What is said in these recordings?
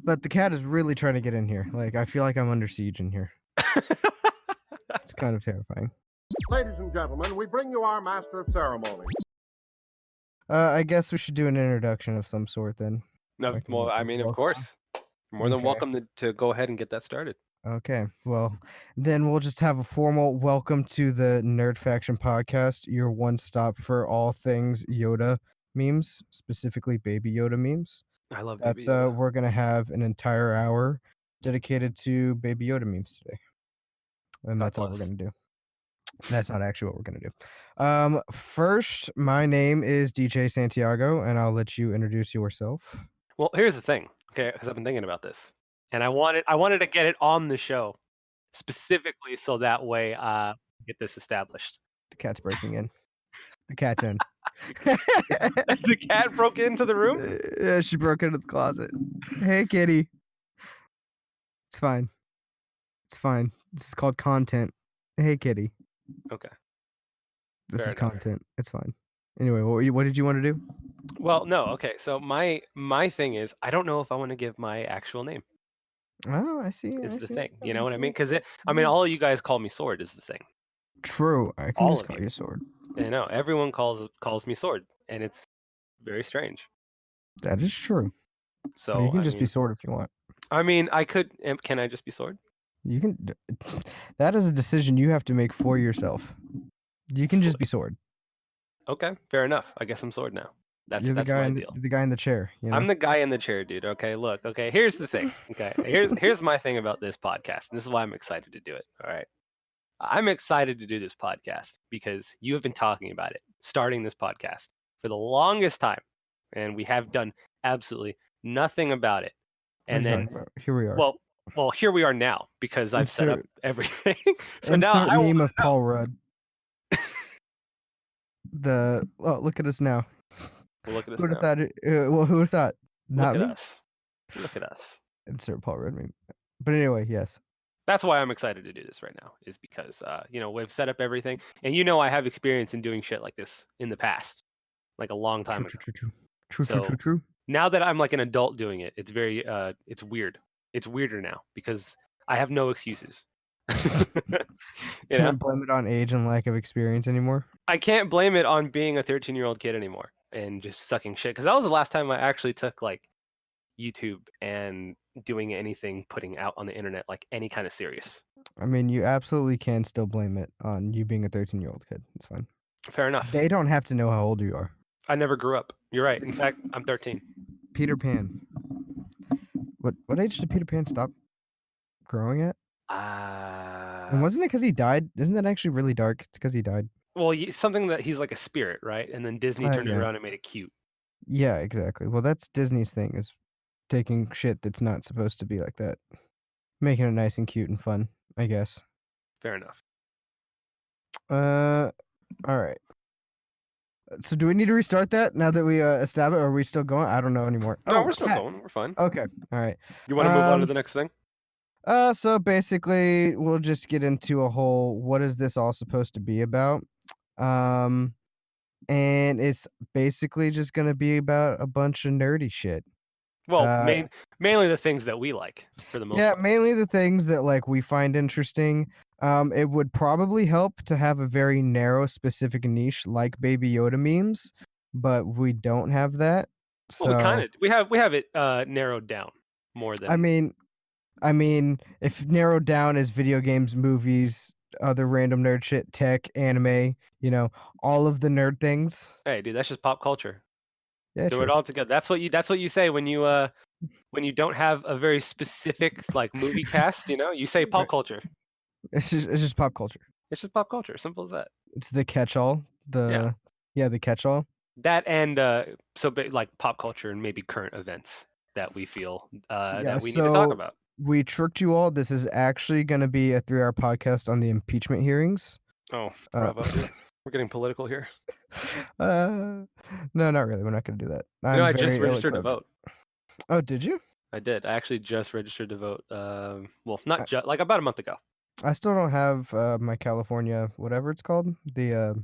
But the cat is really trying to get in here. Like, I feel like I'm under siege in here. It's kind of terrifying. Ladies and gentlemen, we bring you our master of ceremony. I guess we should do an introduction of some sort then. No, Like, well, I mean, of welcome. course. You're more than Okay. welcome to go ahead and get that started. Okay, well, then we'll just have a formal welcome to the Nerd Faction podcast, your one stop for all things Yoda memes, specifically Baby Yoda memes. I love That's Baby Yoda. we're gonna have an entire hour dedicated to Baby Yoda memes today, and God that's all we're bless. gonna do. That's not actually what we're gonna do. First, my name is DJ Santiago, and I'll let you introduce yourself. Well, here's the thing, okay? Because I've been thinking about this, and I wanted to get it on the show specifically so that way get this established. The cat's breaking in. The cat's in. The cat broke into the room? Yeah, she broke into the closet. Hey, kitty. It's fine. It's fine. This is called content. Hey, kitty. Okay. This Fair is enough. content. It's fine. Anyway, what did you want to do? Well, no, okay. So my thing is, I don't know if I want to give my actual name. Oh, I see. Is I the see. thing, you know I what I see. mean? Because all of you guys call me Sword is the thing. True. I can All just of call you. you Sword. You know, everyone calls me Sword, and it's very strange. That is true. So You can I just be mean, Sword if you want. I mean, I could. Can I just be Sword? You can. That is a decision you have to make for yourself. You can just be Sword. Okay, fair enough. I guess I'm Sword now. That's You're the guy my in deal. the guy in the chair. You know? I'm the guy in the chair, dude. Okay, look. Okay, here's the thing. Okay, here's my thing about this podcast. And this is why I'm excited to do it. All right, I'm excited to do this podcast because you have been talking about it, starting this podcast for the longest time, and we have done absolutely nothing about it. And then here we are. Well, here we are now because I've set up everything. So insert now meme of Paul Rudd. Look at us now. Well, look at us Who would now. have thought? Well, who would have thought? Not Look at me. us. Look at us. Insert Paul Rudd meme. But anyway, yes. That's why I'm excited to do this right now, is because we've set up everything, and I have experience in doing shit like this in the past, like a long time ago. True. Now that I'm like an adult doing it, it's very it's weird. It's weirder now because I have no excuses. Can't blame it on age and lack of experience anymore. I can't blame it on being a 13-year-old kid anymore and just sucking shit, because that was the last time I actually took like YouTube and doing anything, putting out on the internet, like any kind of serious. I mean, you absolutely can still blame it on you being a 13-year-old kid. It's fine. Fair enough. They don't have to know how old you are. I never grew up. You're right. In fact, I'm 13. Peter Pan. What age did Peter Pan stop growing at? And wasn't it because he died? Isn't that actually really dark? It's because he died. Well, something that he's like a spirit, right? And then Disney turned it around and made it cute. Yeah, exactly. Well, that's Disney's thing, is taking shit that's not supposed to be like that, making it nice and cute and fun, I guess. Fair enough. All right. So do we need to restart that now that we established, or are we still going? I don't know anymore. No, we're still going. We're fine. Okay. All right. You want to move on to the next thing? So basically, we'll just get into a whole, what is this all supposed to be about? And it's basically just going to be about a bunch of nerdy shit. Well, mainly the things that we like, for the most part. Yeah, mainly the things that like we find interesting. It would probably help to have a very narrow, specific niche like Baby Yoda memes, but we don't have that. So well, we have it narrowed down more than. I mean, if narrowed down as video games, movies, other random nerd shit, tech, anime, all of the nerd things. Hey, dude, that's just pop culture. Yeah, do true. it all together. That's what you say when you don't have a very specific like movie cast. You say pop culture. It's just pop culture. It's just pop culture. Simple as that. It's the catch-all. The catch-all. That and like pop culture and maybe current events that we feel that we need to talk about. We tricked you all. This is actually going to be a 3-hour podcast on the impeachment hearings. Oh, bravo. We're getting political here. No, not really. We're not going to do that. I just registered to vote. Oh, did you? I did. I actually just registered to vote. Well, not just like about a month ago. I still don't have my California, whatever it's called, the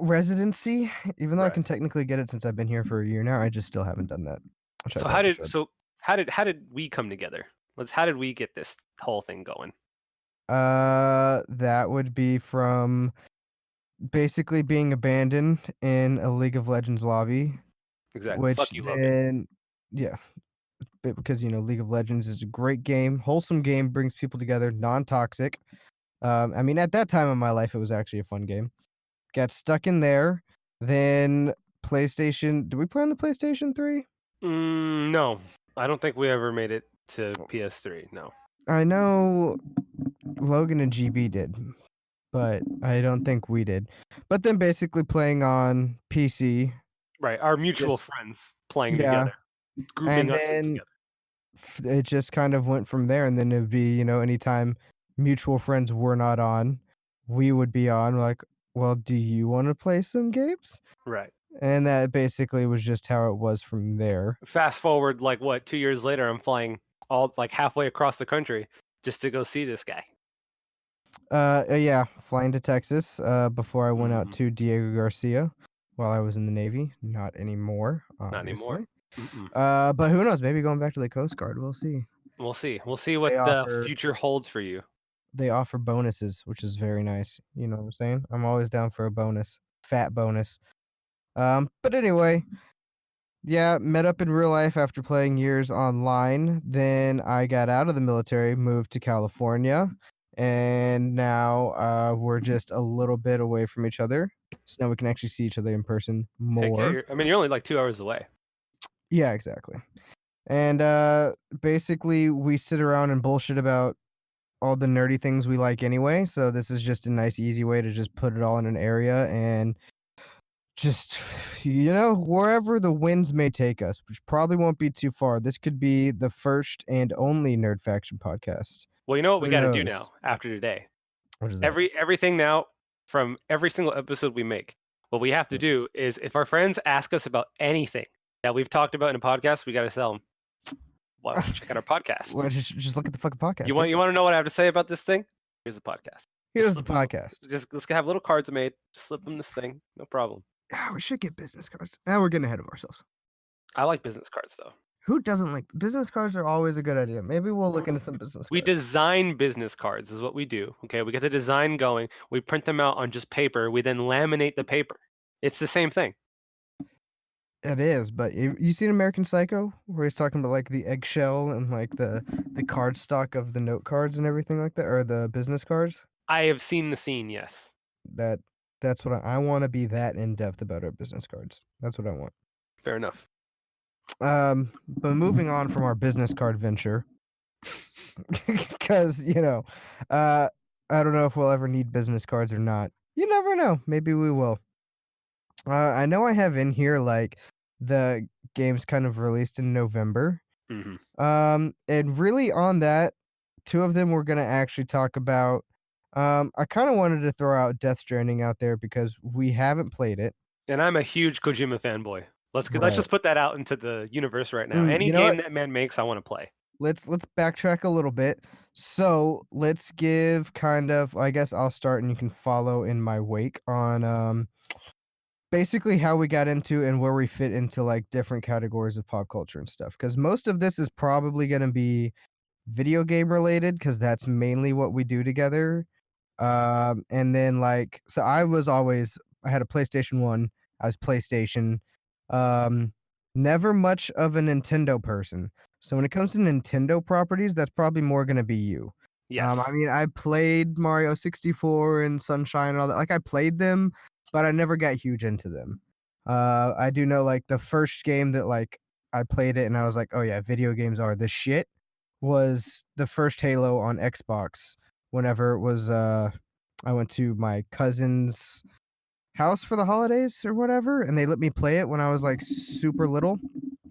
residency. Even though I can technically get it since I've been here for a year now, I just still haven't done that. which I So probably should. how did we come together? How did we get this whole thing going? That would be from basically being abandoned in a League of Legends lobby, Exactly. which Fuck you, Logan. then, yeah, because League of Legends is a great game, wholesome game, brings people together, non-toxic. I mean, at that time in my life, it was actually a fun game. Got stuck in there, then PlayStation. Did we play on the PlayStation 3? No, I don't think we ever made it to PS3. No. I know Logan and GB did, but I don't think we did. But then basically playing on PC, Right. Our mutual just friends playing yeah, together, grouping and us in then together. it just kind of went from there, and then it would be, anytime mutual friends were not on, we would be on, like, "Well, do you wanna play some games?" Right. And that basically was just how it was from there. Fast forward, like what, 2 years later, I'm flying all like halfway across the country just to go see this guy. Yeah, flying to Texas, before I went out Mhm. to Diego Garcia while I was in the Navy. Not anymore, Not anymore. obviously. Mm-mm. But who knows? Maybe going back to the Coast Guard, we'll see. We'll see. We'll see They what the offer future holds for you. they offer bonuses, which is very nice. You know what I'm saying? I'm always down for a bonus. Fat bonus. But anyway, yeah, met up in real life after playing years online. Then I got out of the military, moved to California, and now we're just a little bit away from each other. So now we can actually see each other in person Heck yeah! more. I mean, you're only like 2 hours away. Yeah, exactly. And basically, we sit around and bullshit about all the nerdy things we like anyway. So this is just a nice, easy way to just put it all in an area and just wherever the winds may take us, which probably won't be too far. This could be the first and only Nerd Faction podcast. Well, you know what we Who got to do now knows? after today. What is that? Everything now from every single episode we make. What we have to do is, if our friends ask us about anything that we've talked about in a podcast, we got to tell them, why don't you check out our podcast? Well, just look at the fucking podcast. You want to know what I have to say about this thing? Here's the podcast. Here's the podcast. Just let's have little cards made. Just slip them this thing. No problem. We should get business cards. Now we're getting ahead of ourselves. I like business cards though. Who doesn't like business cards? Are always a good idea. Maybe we'll look into some business We cards. design business cards is what we do. Okay, we get the design going. We print them out on just paper. We then laminate the paper. It's the same thing. It is, but you seen American Psycho, where he's talking about like the eggshell and like the cardstock of the note cards and everything like that, or the business cards? I have seen the scene. Yes. That's what I want to be that in depth about our business cards. That's what I want. Fair enough. But moving on from our business card venture, because I don't know if we'll ever need business cards or not. You never know. Maybe we will. I know I have in here like the games kind of released in November. Mm-hmm. And really on that, two of them we're gonna actually talk about. I kind of wanted to throw out Death Stranding out there because we haven't played it. And I'm a huge Kojima fanboy. Let's Right. just put that out into the universe right now. Any You know game what? that man makes, I want to play. Let's backtrack a little bit. So let's give kind of. I guess I'll start and you can follow in my wake on basically how we got into and where we fit into like different categories of pop culture and stuff. Because most of this is probably gonna be video game related because that's mainly what we do together. And then like so I had a PlayStation 1. I was PlayStation. Um, Never much of a Nintendo person. So when it comes to Nintendo properties, that's probably more gonna be you. Yes. I mean, I played Mario 64 and Sunshine and all that. Like I played them, but I never got huge into them. I do know like the first game that like I played it and I was like, oh yeah, video games are the shit was the first Halo on Xbox whenever it was I went to my cousin's house for the holidays or whatever, and they let me play it when I was like super little.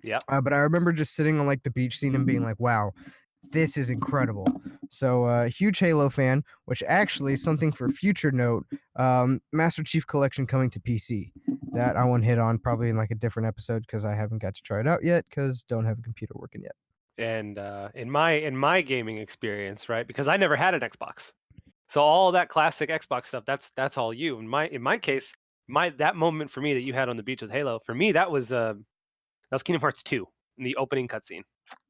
Yeah. But I remember just sitting on like the beach scene and being like, wow, this is incredible. So huge Halo fan, which actually something for future note, Master Chief Collection coming to PC. That I won't hit on probably in like a different episode because I haven't got to try it out yet because don't have a computer working yet. And in my gaming experience, right? Because I never had an Xbox, so all that classic Xbox stuff, that's all you. In my case, that moment for me that you had on the beach with Halo, for me that was Kingdom Hearts 2. in the opening cutscene.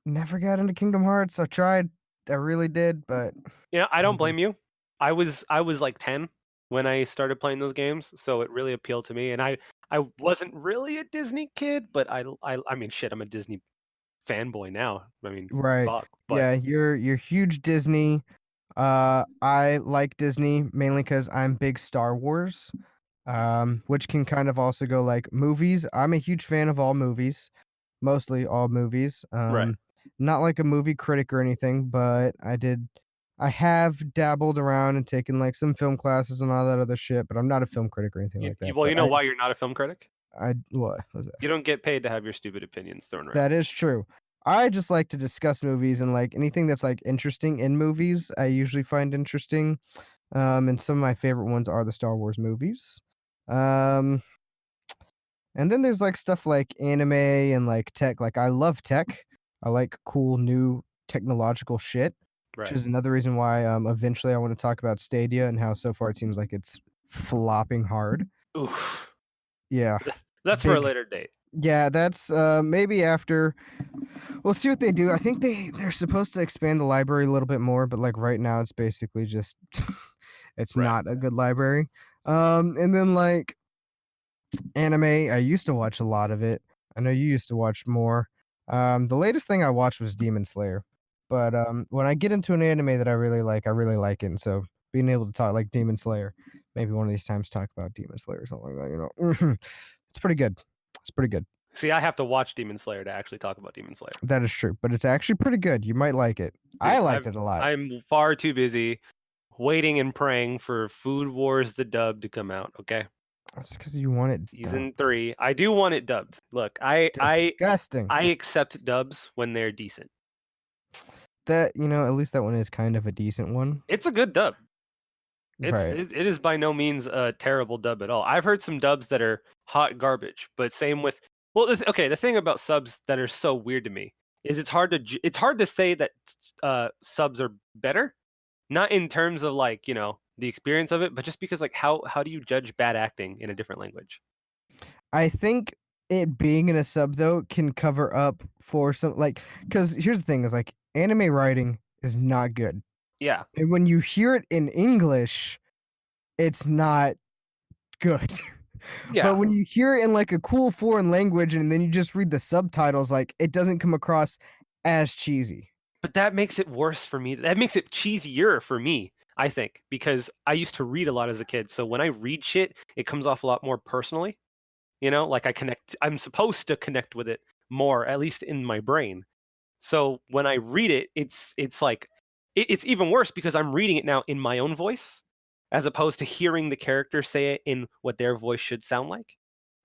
Never got into Kingdom Hearts. I tried. I really did, but You know, I don't blame just you. I was like 10 when I started playing those games, so it really appealed to me. And I wasn't really a Disney kid, but I mean, shit, I'm a Disney fanboy now. I mean, right. fuck. But Yeah, you're huge Disney. I like Disney mainly because I'm big Star Wars, which can kind of also go like movies. I'm a huge fan of all movies, mostly all movies. right, Not like a movie critic or anything, but I have dabbled around and taken like some film classes and all that other shit, but I'm not a film critic or anything like that. well, But you know why you're not a film critic? what was that? You don't get paid to have your stupid opinions thrown around. That is true. I just like to discuss movies and like anything that's like interesting in movies, I usually find interesting. And some of my favorite ones are the Star Wars movies. Um, and then there's like stuff like anime and like tech. Like I love tech. I like cool new technological shit, which Right. is another reason why eventually I want to talk about Stadia and how so far it seems like it's flopping hard. Oof. Yeah. That's for a Big later date. Yeah, that's maybe after we'll see what they do. I think they're supposed to expand the library a little bit more, but like right now it's basically just it's Right. not a good library. And then like anime, I used to watch a lot of it. I know you used to watch more. The latest thing I watched was Demon Slayer. But when I get into an anime that I really like it. And so being able to talk like Demon Slayer, maybe one of these times talk about Demon Slayer or something like that, you know. It's pretty good. It's pretty good. See, I have to watch Demon Slayer to actually talk about Demon Slayer. That is true, but it's actually pretty good. You might like it. I Dude, liked it a lot. I'm far too busy waiting and praying for Food Wars the dub to come out, okay? It's because you want it Season dubbed. 3. I do want it dubbed. Look, Disgusting. I accept dubs when they're decent. That at least that one is kind of a decent one. It's a good dub. Right. It is by no means a terrible dub at all. I've heard some dubs that are hot garbage, but same with okay, the thing about subs that are so weird to me is it's hard to say that subs are better, not in terms of like, the experience of it, but just because like how do you judge bad acting in a different language? I think it being in a sub though can cover up for some like because here's the thing is like anime writing is not good. Yeah. And when you hear it in English, it's not good. Yeah. But when you hear it in like a cool foreign language and then you just read the subtitles, like it doesn't come across as cheesy. But that makes it worse for me. That makes it cheesier for me, I think, because I used to read a lot as a kid. So when I read shit, it comes off a lot more personally. Like I'm supposed to connect with it more, at least in my brain. So when I read it, it's like it's even worse because I'm reading it now in my own voice as opposed to hearing the character say it in what their voice should sound like.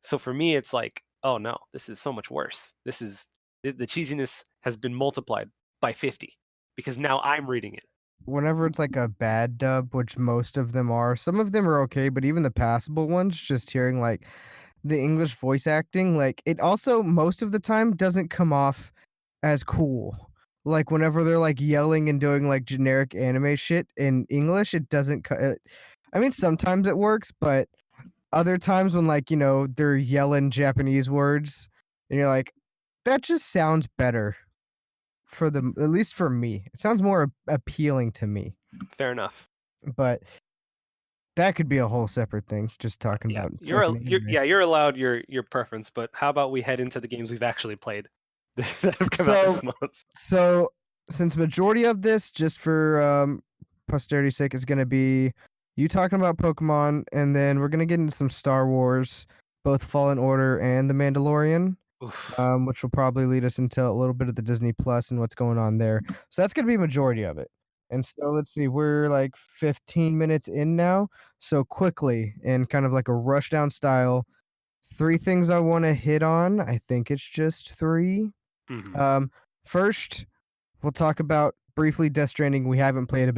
So for me, it's like, oh no, this is so much worse. The cheesiness has been multiplied by 50 because now I'm reading it. Whenever it's like a bad dub, which most of them are, some of them are okay, but even the passable ones, just hearing like the English voice acting, like it also most of the time doesn't come off as cool. Like whenever they're like yelling and doing like generic anime shit in English, it doesn't. I mean, sometimes it works, but other times when like they're yelling Japanese words, and you're like, that just sounds better for the at least for me. It sounds more appealing to me. Fair enough. But that could be a whole separate thing, just talking Yeah, about fucking anime. you're allowed your preference, but how about we head into the games we've actually played that have come out So this month? so since majority of this, just for posterity's sake, is gonna be you talking about Pokemon, and then we're gonna get into some Star Wars, both Fallen Order and The Mandalorian. Oof. Which will probably lead us into a little bit of the Disney Plus and what's going on there. So that's gonna be a majority of it. And so let's see, we're like 15 minutes in now. So quickly, in kind of like a rush down style, 3 things I want to hit on. I think it's just 3. Mhm. First, we'll talk about briefly Death Stranding. We haven't played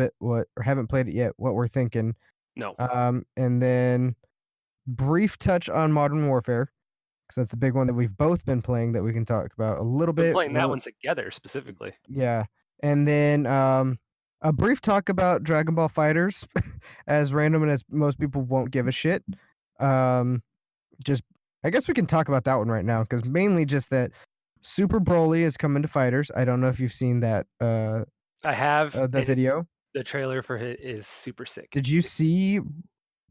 haven't played it yet. What we're thinking. No, And then brief touch on Modern Warfare because that's a big one that we've both been playing that we can talk about a little been bit. playing that one together specifically. Yeah. And then a brief talk about Dragon Ball Fighterz, as random and as most people won't give a shit. Just I guess we can talk about that one right now because mainly just that Super Broly is coming to Fighters. I don't know if you've seen that I have, the and it's video. the trailer for it is super sick. Did you see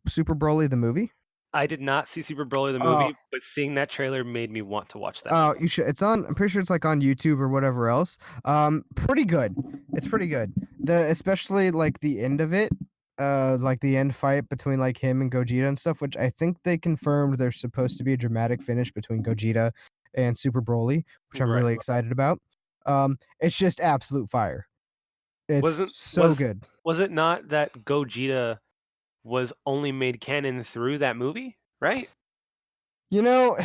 Super Broly the movie? I did not see Super Broly the Oh, movie, but seeing that trailer made me want to watch that oh, movie. you should. It's on. I'm pretty sure it's like on YouTube or whatever else. Pretty good. It's pretty good. Especially like the end of it, like the end fight between like him and Gogeta and stuff, which I think they confirmed there's supposed to be a dramatic finish between Gogeta and Super Broly, which I'm Right. really excited about. It's just absolute fire. It's Wasn't so was good. was it not that Gogeta was only made canon through that movie, right? You know,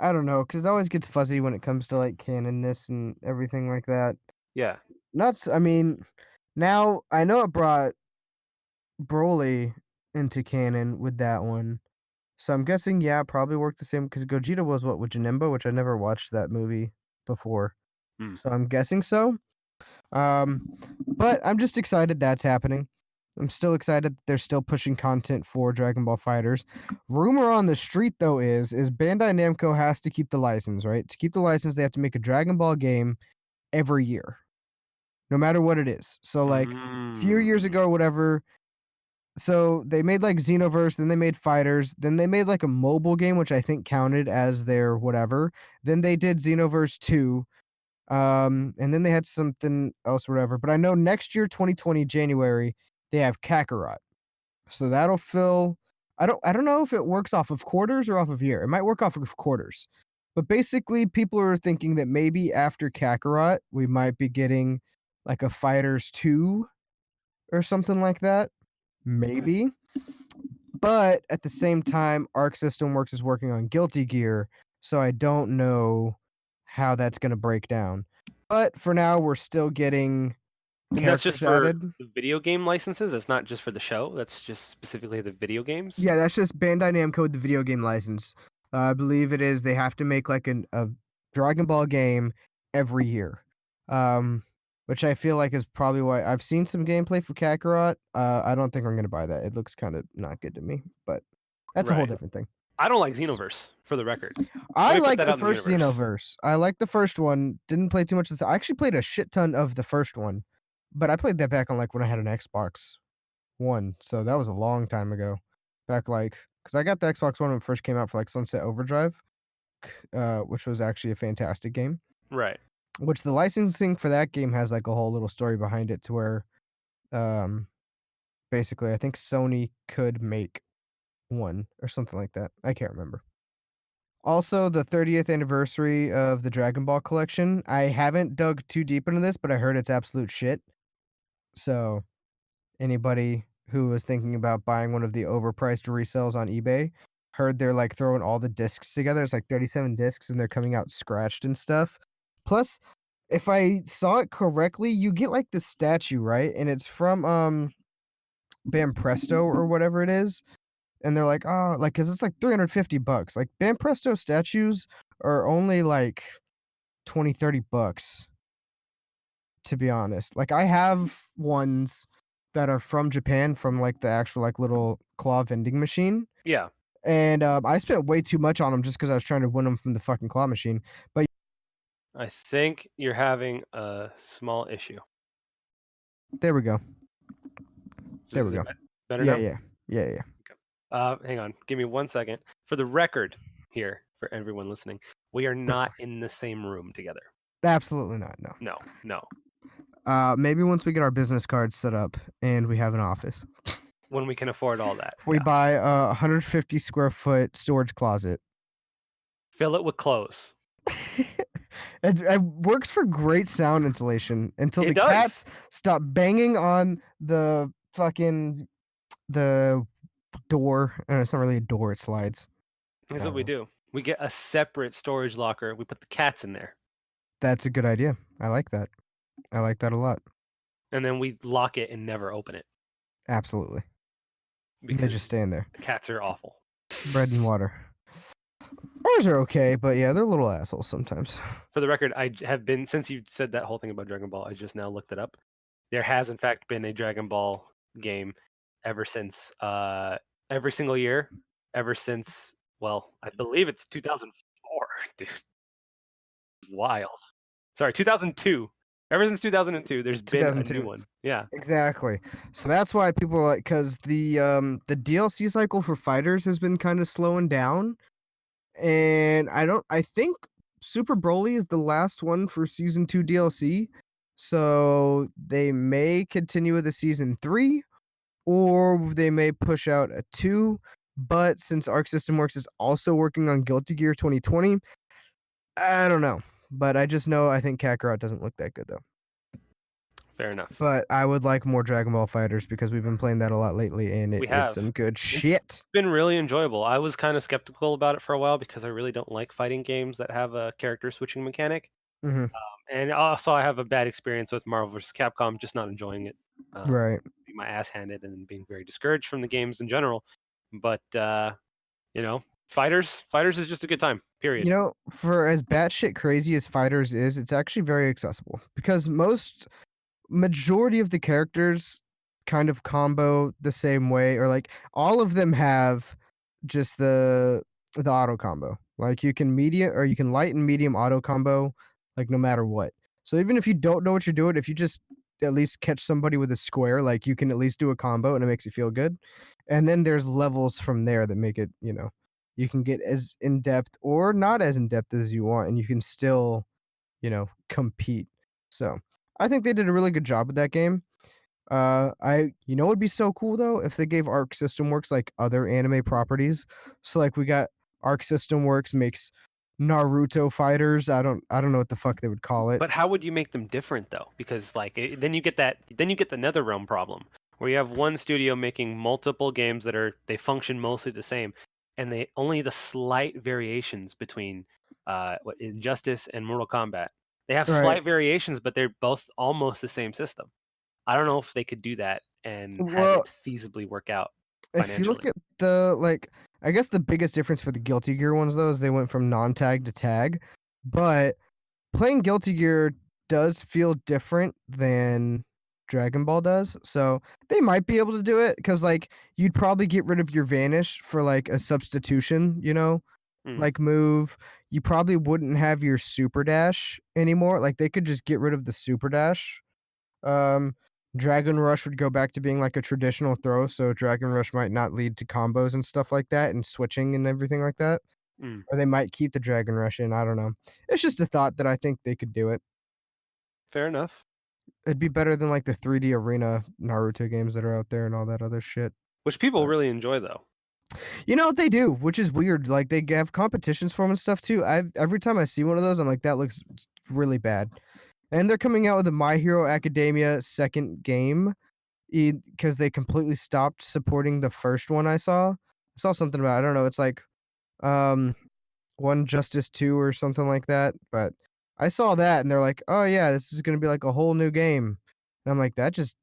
I don't know, because it always gets fuzzy when it comes to like canonness and everything like that. Yeah. Nuts. I mean, now I know it brought Broly into canon with that one. So I'm guessing, yeah, it probably worked the same because Gogeta was what with Janemba, which I never watched that movie before. Hmm. So I'm guessing so. But I'm just excited that's happening. I'm still excited that they're still pushing content for Dragon Ball Fighters. Rumor on the street though is Bandai Namco has to keep the license, right? To keep the license, they have to make a Dragon Ball game every year, no matter what it is. So like a few years Mm. ago or whatever, so they made like Xenoverse, then they made Fighters, then they made like a mobile game, which I think counted as their whatever. Then they did Xenoverse 2. And then they had something else, whatever. But I know next year, 2020, January, they have Kakarot. So that'll fill. I don't know if it works off of quarters or off of year. It might work off of quarters. But basically, people are thinking that maybe after Kakarot, we might be getting like a Fighters 2 or something like that. Maybe. But at the same time, Arc System Works is working on Guilty Gear, so I don't know how that's going to break down. But for now, we're still getting And that's just characters for added. the video game licenses. That's not just for the show. That's just specifically the video games. Yeah, that's just Bandai Namco with the video game license. I believe it is. They have to make like a Dragon Ball game every year, which I feel like is probably why I've seen some gameplay for Kakarot. I don't think I'm gonna buy that. It looks kind of not good to me, but that's a whole Right. different thing. I don't like Xenoverse, for the record. Let I me put like that the out in the first universe. Xenoverse. I like the first one. Didn't play too much of this. I actually played a shit ton of the first one, but I played that back on like when I had an Xbox One, so that was a long time ago. Back like because I got the Xbox One when it first came out for like Sunset Overdrive, which was actually a fantastic game. Right. Which the licensing for that game has like a whole little story behind it to where, um, basically I think Sony could make one or something like that. I can't remember. Also, the 30th anniversary of the Dragon Ball collection. I haven't dug too deep into this, but I heard it's absolute shit. So, anybody who was thinking about buying one of the overpriced resells on eBay, heard they're like throwing all the discs together. It's like 37 discs and they're coming out scratched and stuff. Plus, if I saw it correctly, you get like the statue, right? And it's from Presto or whatever it is. And they're like, "Oh, like cuz it's like $350. Like Presto statues are only like 20, $30, to be honest. Like I have ones that are from Japan from like the actual like little claw vending machine. Yeah. And I spent way too much on them just because I was trying to win them from the fucking claw machine. But I think you're having a small issue. there we go. There Is we it go. better Yeah, now? yeah, yeah, yeah. Hang on. Give me 1 second. For the record here, for everyone listening, we are The not fuck? in the same room together. Absolutely not. No. No. Maybe once we get our business cards set up and we have an office, When we can afford all that. we Yeah. buy a 150 square foot storage closet. Fill it with clothes. It works for great sound insulation until It the does. cats stop banging on the fucking the door. It's not really a door; it slides. Here's I what don't we know. do. We get a separate storage locker. We put the cats in there. That's a good idea. I like that. I like that a lot. And then we lock it and never open it Absolutely. They because just stay in there. the cats are awful. Bread and water. Ours are okay, but yeah, they're little assholes sometimes. For the record, I have been, since you said that whole thing about Dragon Ball, I just now looked it up. There has, in fact, been a Dragon Ball game ever since, every single year, ever since, well, I believe it's 2004, dude. wild. Sorry, 2002. Ever since 2002, there's been a new 2002. one. Yeah. Exactly. So that's why people are like, because the DLC cycle for Fighters has been kind of slowing down, and I think Super Broly is the last one for season 2 DLC. So they may continue with the season 3, or they may push out a 2. But since Arc System Works is also working on Guilty Gear 2020, I don't know. But I just know I think Kakarot doesn't look that good though. Fair enough. But I would like more Dragon Ball Fighters because we've been playing that a lot lately, and it We is have. some good shit. It's been really enjoyable. I was kind of skeptical about it for a while because I really don't like fighting games that have a character switching mechanic. Mhm. And also, I have a bad experience with Marvel vs. Capcom, just not enjoying it. Right. Being my ass handed and being very discouraged from the games in general. But you know, fighters is just a good time. Period. You know, for as batshit crazy as Fighters is, it's actually very accessible because majority of the characters kind of combo the same way, or like all of them have just the auto combo. Like you can medium or you can light and medium auto combo like no matter what. So even if you don't know what you're doing, if you just at least catch somebody with a square, like you can at least do a combo and it makes you feel good. And then there's levels from there that make it, you can get as in depth or not as in depth as you want, and you can still, compete. So I think they did a really good job with that game. It would be so cool though if they gave Arc System Works like other anime properties. So like we got Arc System Works makes Naruto Fighters. I don't know what the fuck they would call it. But how would you make them different though? Because then you get then you get the NetherRealm problem where you have one studio making multiple games they function mostly the same, and they only the slight variations between what Injustice and Mortal Kombat. They have Right. slight variations, but they're both almost the same system. I don't know if they could do that and have it Well, feasibly work out if you look financially. at I guess the biggest difference for the Guilty Gear ones though is they went from non-tag to tag, but playing Guilty Gear does feel different than Dragon Ball does. So they might be able to do it because like you'd probably get rid of your vanish for like a substitution, Mm. like move. You probably wouldn't have your super dash anymore. Like they could just get rid of the super dash. Um Dragon Rush would go back to being like a traditional throw, so Dragon Rush might not lead to combos and stuff like that and switching and everything like that. Mm. Or they might keep the Dragon Rush in, I don't know. It's just a thought that I think they could do it. Fair enough. It'd be better than like the 3D Arena Naruto games that are out there and all that other shit. Which people But really enjoy though. they do, which is weird. Like they have competitions for them and stuff too. Every time I see one of those, I'm like, that looks really bad. And they're coming out with a My Hero Academia second game because they completely stopped supporting the first one I saw. I saw something about I don't know, it's like um One Justice 2 or something like that, but I saw that and they're like, "Oh yeah, this is gonna be like a whole new game." And I'm like, it just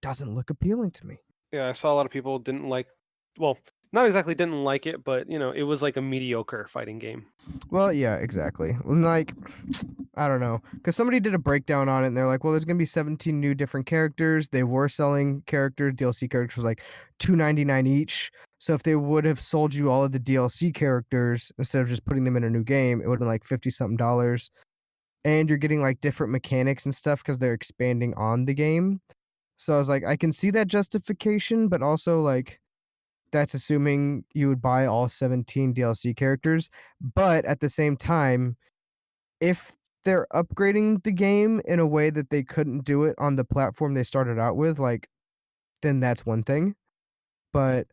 doesn't look appealing to me. Yeah, I saw a lot of people didn't like. Well, not exactly didn't like it, but it was like a mediocre fighting game. Well, yeah, exactly. And like, I don't know, because somebody did a breakdown on it, and they're like, "Well, there's gonna be 17 new different characters. They were selling DLC characters for like $2.99 each. So if they would have sold you all of the DLC characters instead of just putting them in a new game, it would have been like 50 something dollars. And you're getting like different mechanics and stuff because they're expanding on the game." So I was like, I can see that justification, but also like that's assuming you would buy all 17 DLC characters. But at the same time, if they're upgrading the game in a way that they couldn't do it on the platform they started out with, like, then that's one thing. But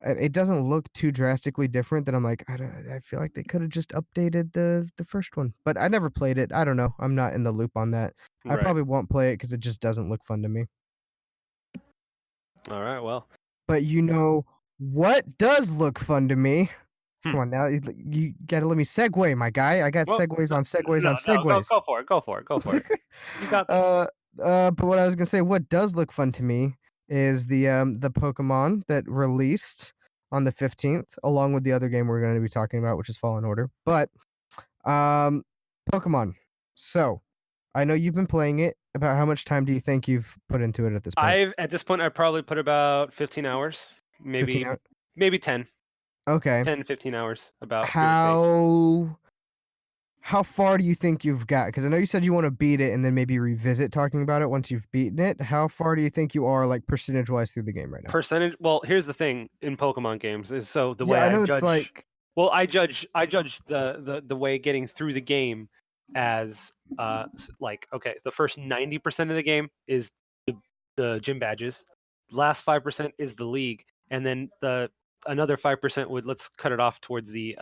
it doesn't look too drastically different that I'm like, I feel like they could have just updated the first one. But I never played it. I don't know. I'm not in the loop on that. I Right. probably won't play it because it just doesn't look fun to me. All right. Well. But you know what does look fun to me? Hmm. Come on now, you gotta let me segue, my guy. I got Well, segues no, on segues on no, go segues. for it. Go for it. Go for it. You got this. But what I was gonna say, what does look fun to me is the Pokemon that released on the 15th, along with the other game we're gonna be talking about, which is Fallen Order. But um, Pokemon. So I know you've been playing it. About how much time do you think you've put into it at this point? At this point I probably put about 15 hours, 15 maybe hours. maybe 10, Okay. 10, 15 hours about, give or take. How how far do you think you've got? Because I know you said you want to beat it and then maybe revisit talking about it once you've beaten it. How far do you think you are, like, percentage-wise through the game right now? Percentage. Well, here's the thing in Pokemon games is so the way Yeah, I I know it's judge. like Well, I judge the way getting through the game as like okay, the first 90% of the game is the gym badges. The last 5% is the league, and then the another 5% would let's cut it off towards the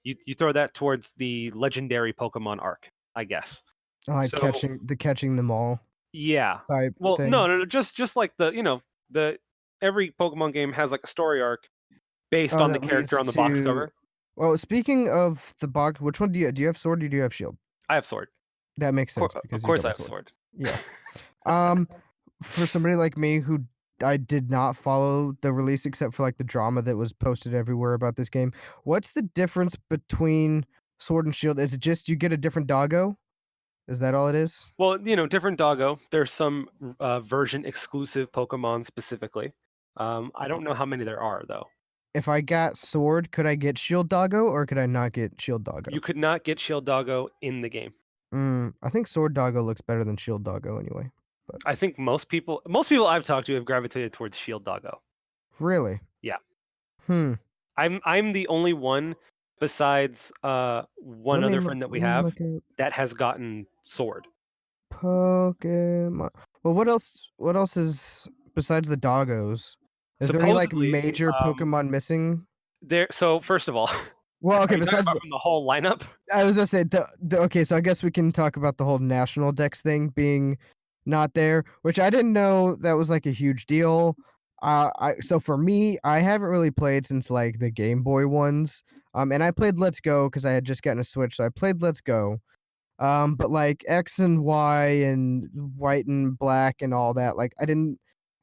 you throw that towards the legendary Pokemon arc, I guess. like So catching them all yeah. type Well, thing. no, just like the every Pokemon game has like a story arc based Oh, on the that character leads on the box to cover. well, speaking of the box, which one do you have sword or do you have shield? I have sword. That makes Cour sense of because you course I double have sword. sword. Yeah. Um, for somebody like me who I did not follow the release except for like the drama that was posted everywhere about this game, what's the difference between sword and shield? Is it just you get a different doggo? Is that all it is? Well, different doggo. There's some version exclusive Pokemon specifically. I don't know how many there are though. If I got sword, could I get shield doggo or could I not get shield You doggo? could not get Shield Doggo in the game. I think sword doggo looks better than shield doggo anyway. But I think most people I've talked to have gravitated towards Shield Doggo. really, Yeah. hmm. I'm the only one besides one other friend that we Let me have look at that has gotten Sword. Pokemon. Well, what else is besides the doggos? Is there any like Supposedly, major Pokemon missing? there. So first of all, Well, are okay, you talking besides about from the whole lineup? I was gonna say okay, so I guess we can talk about the whole national dex thing being not there, which I didn't know that was like a huge deal. So for me, I haven't really played since like the Game Boy ones. And I played Let's Go because I had just gotten a Switch, so I played Let's Go. But like X and Y and white and black and all that, like I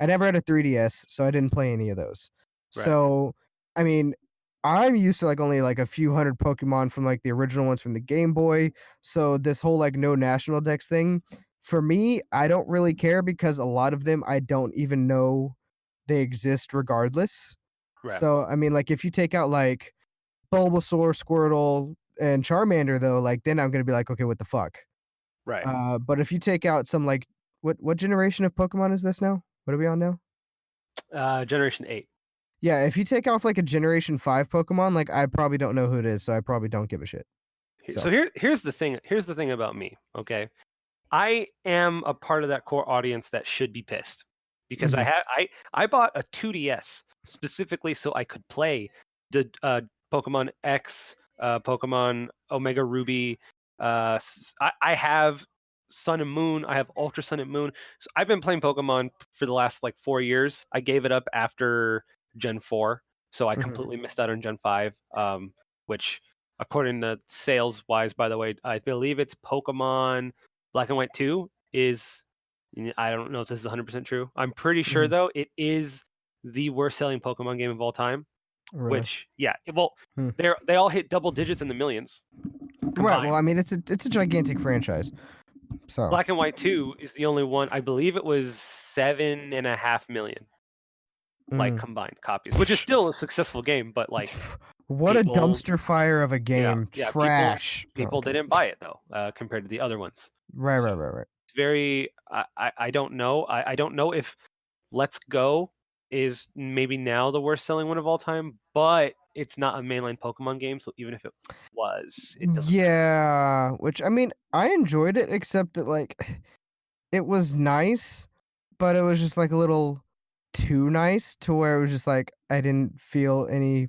never had a 3DS, so I didn't play any of those. Right. So, I mean, I'm used to like only like a few hundred Pokemon from like the original ones from the Game Boy. So this whole like no national dex thing, for me, I don't really care because a lot of them I don't even know they exist regardless. Right. So, I mean, like if you take out like Bulbasaur, Squirtle, and Charmander though, like then I'm gonna be like, okay, what the fuck? Right. But if you take out some like what generation of Pokemon is this now? What are we on now? Generation 8. Yeah, if you take off like a Generation 5 Pokemon, like I probably don't know who it is, so I probably don't give a shit. So So here's the thing. Here's the thing about me. Okay, I am a part of that core audience that should be pissed because mhm, I bought a 2DS specifically so I could play the Pokemon X, Pokemon Omega Ruby. I have Sun and Moon. I have Ultra Sun and Moon. So I've been playing Pokemon for the last like 4 years. I gave it up after Gen 4, so I mhm. completely missed out on Gen 5, which according to sales wise, by the way, I believe it's Pokemon Black and White 2 is I don't know if this is 100% true. I'm pretty sure Mhm. though it is the worst selling Pokemon game of all time, Really? which yeah, well Hmm. they all hit double digits in the millions Right. Well, combined. I mean, it's a gigantic franchise. So, Black and White 2 is the only one. I believe it was 7.5 million like mm. combined copies, which is still a successful game, but like What a people dumpster fire of a yeah, game. yeah, people Trash. Oh, people okay. didn't buy it though, compared to the other ones. Right, So right, right, right. it's very I don't know. I don't know if Let's Go is maybe now the worst selling one of all time, but it's not a mainline Pokemon game, so even if it was, it doesn't matter. Yeah, which I mean, I enjoyed it except that like it was nice, but it was just like a little too nice to where it was just like I didn't feel any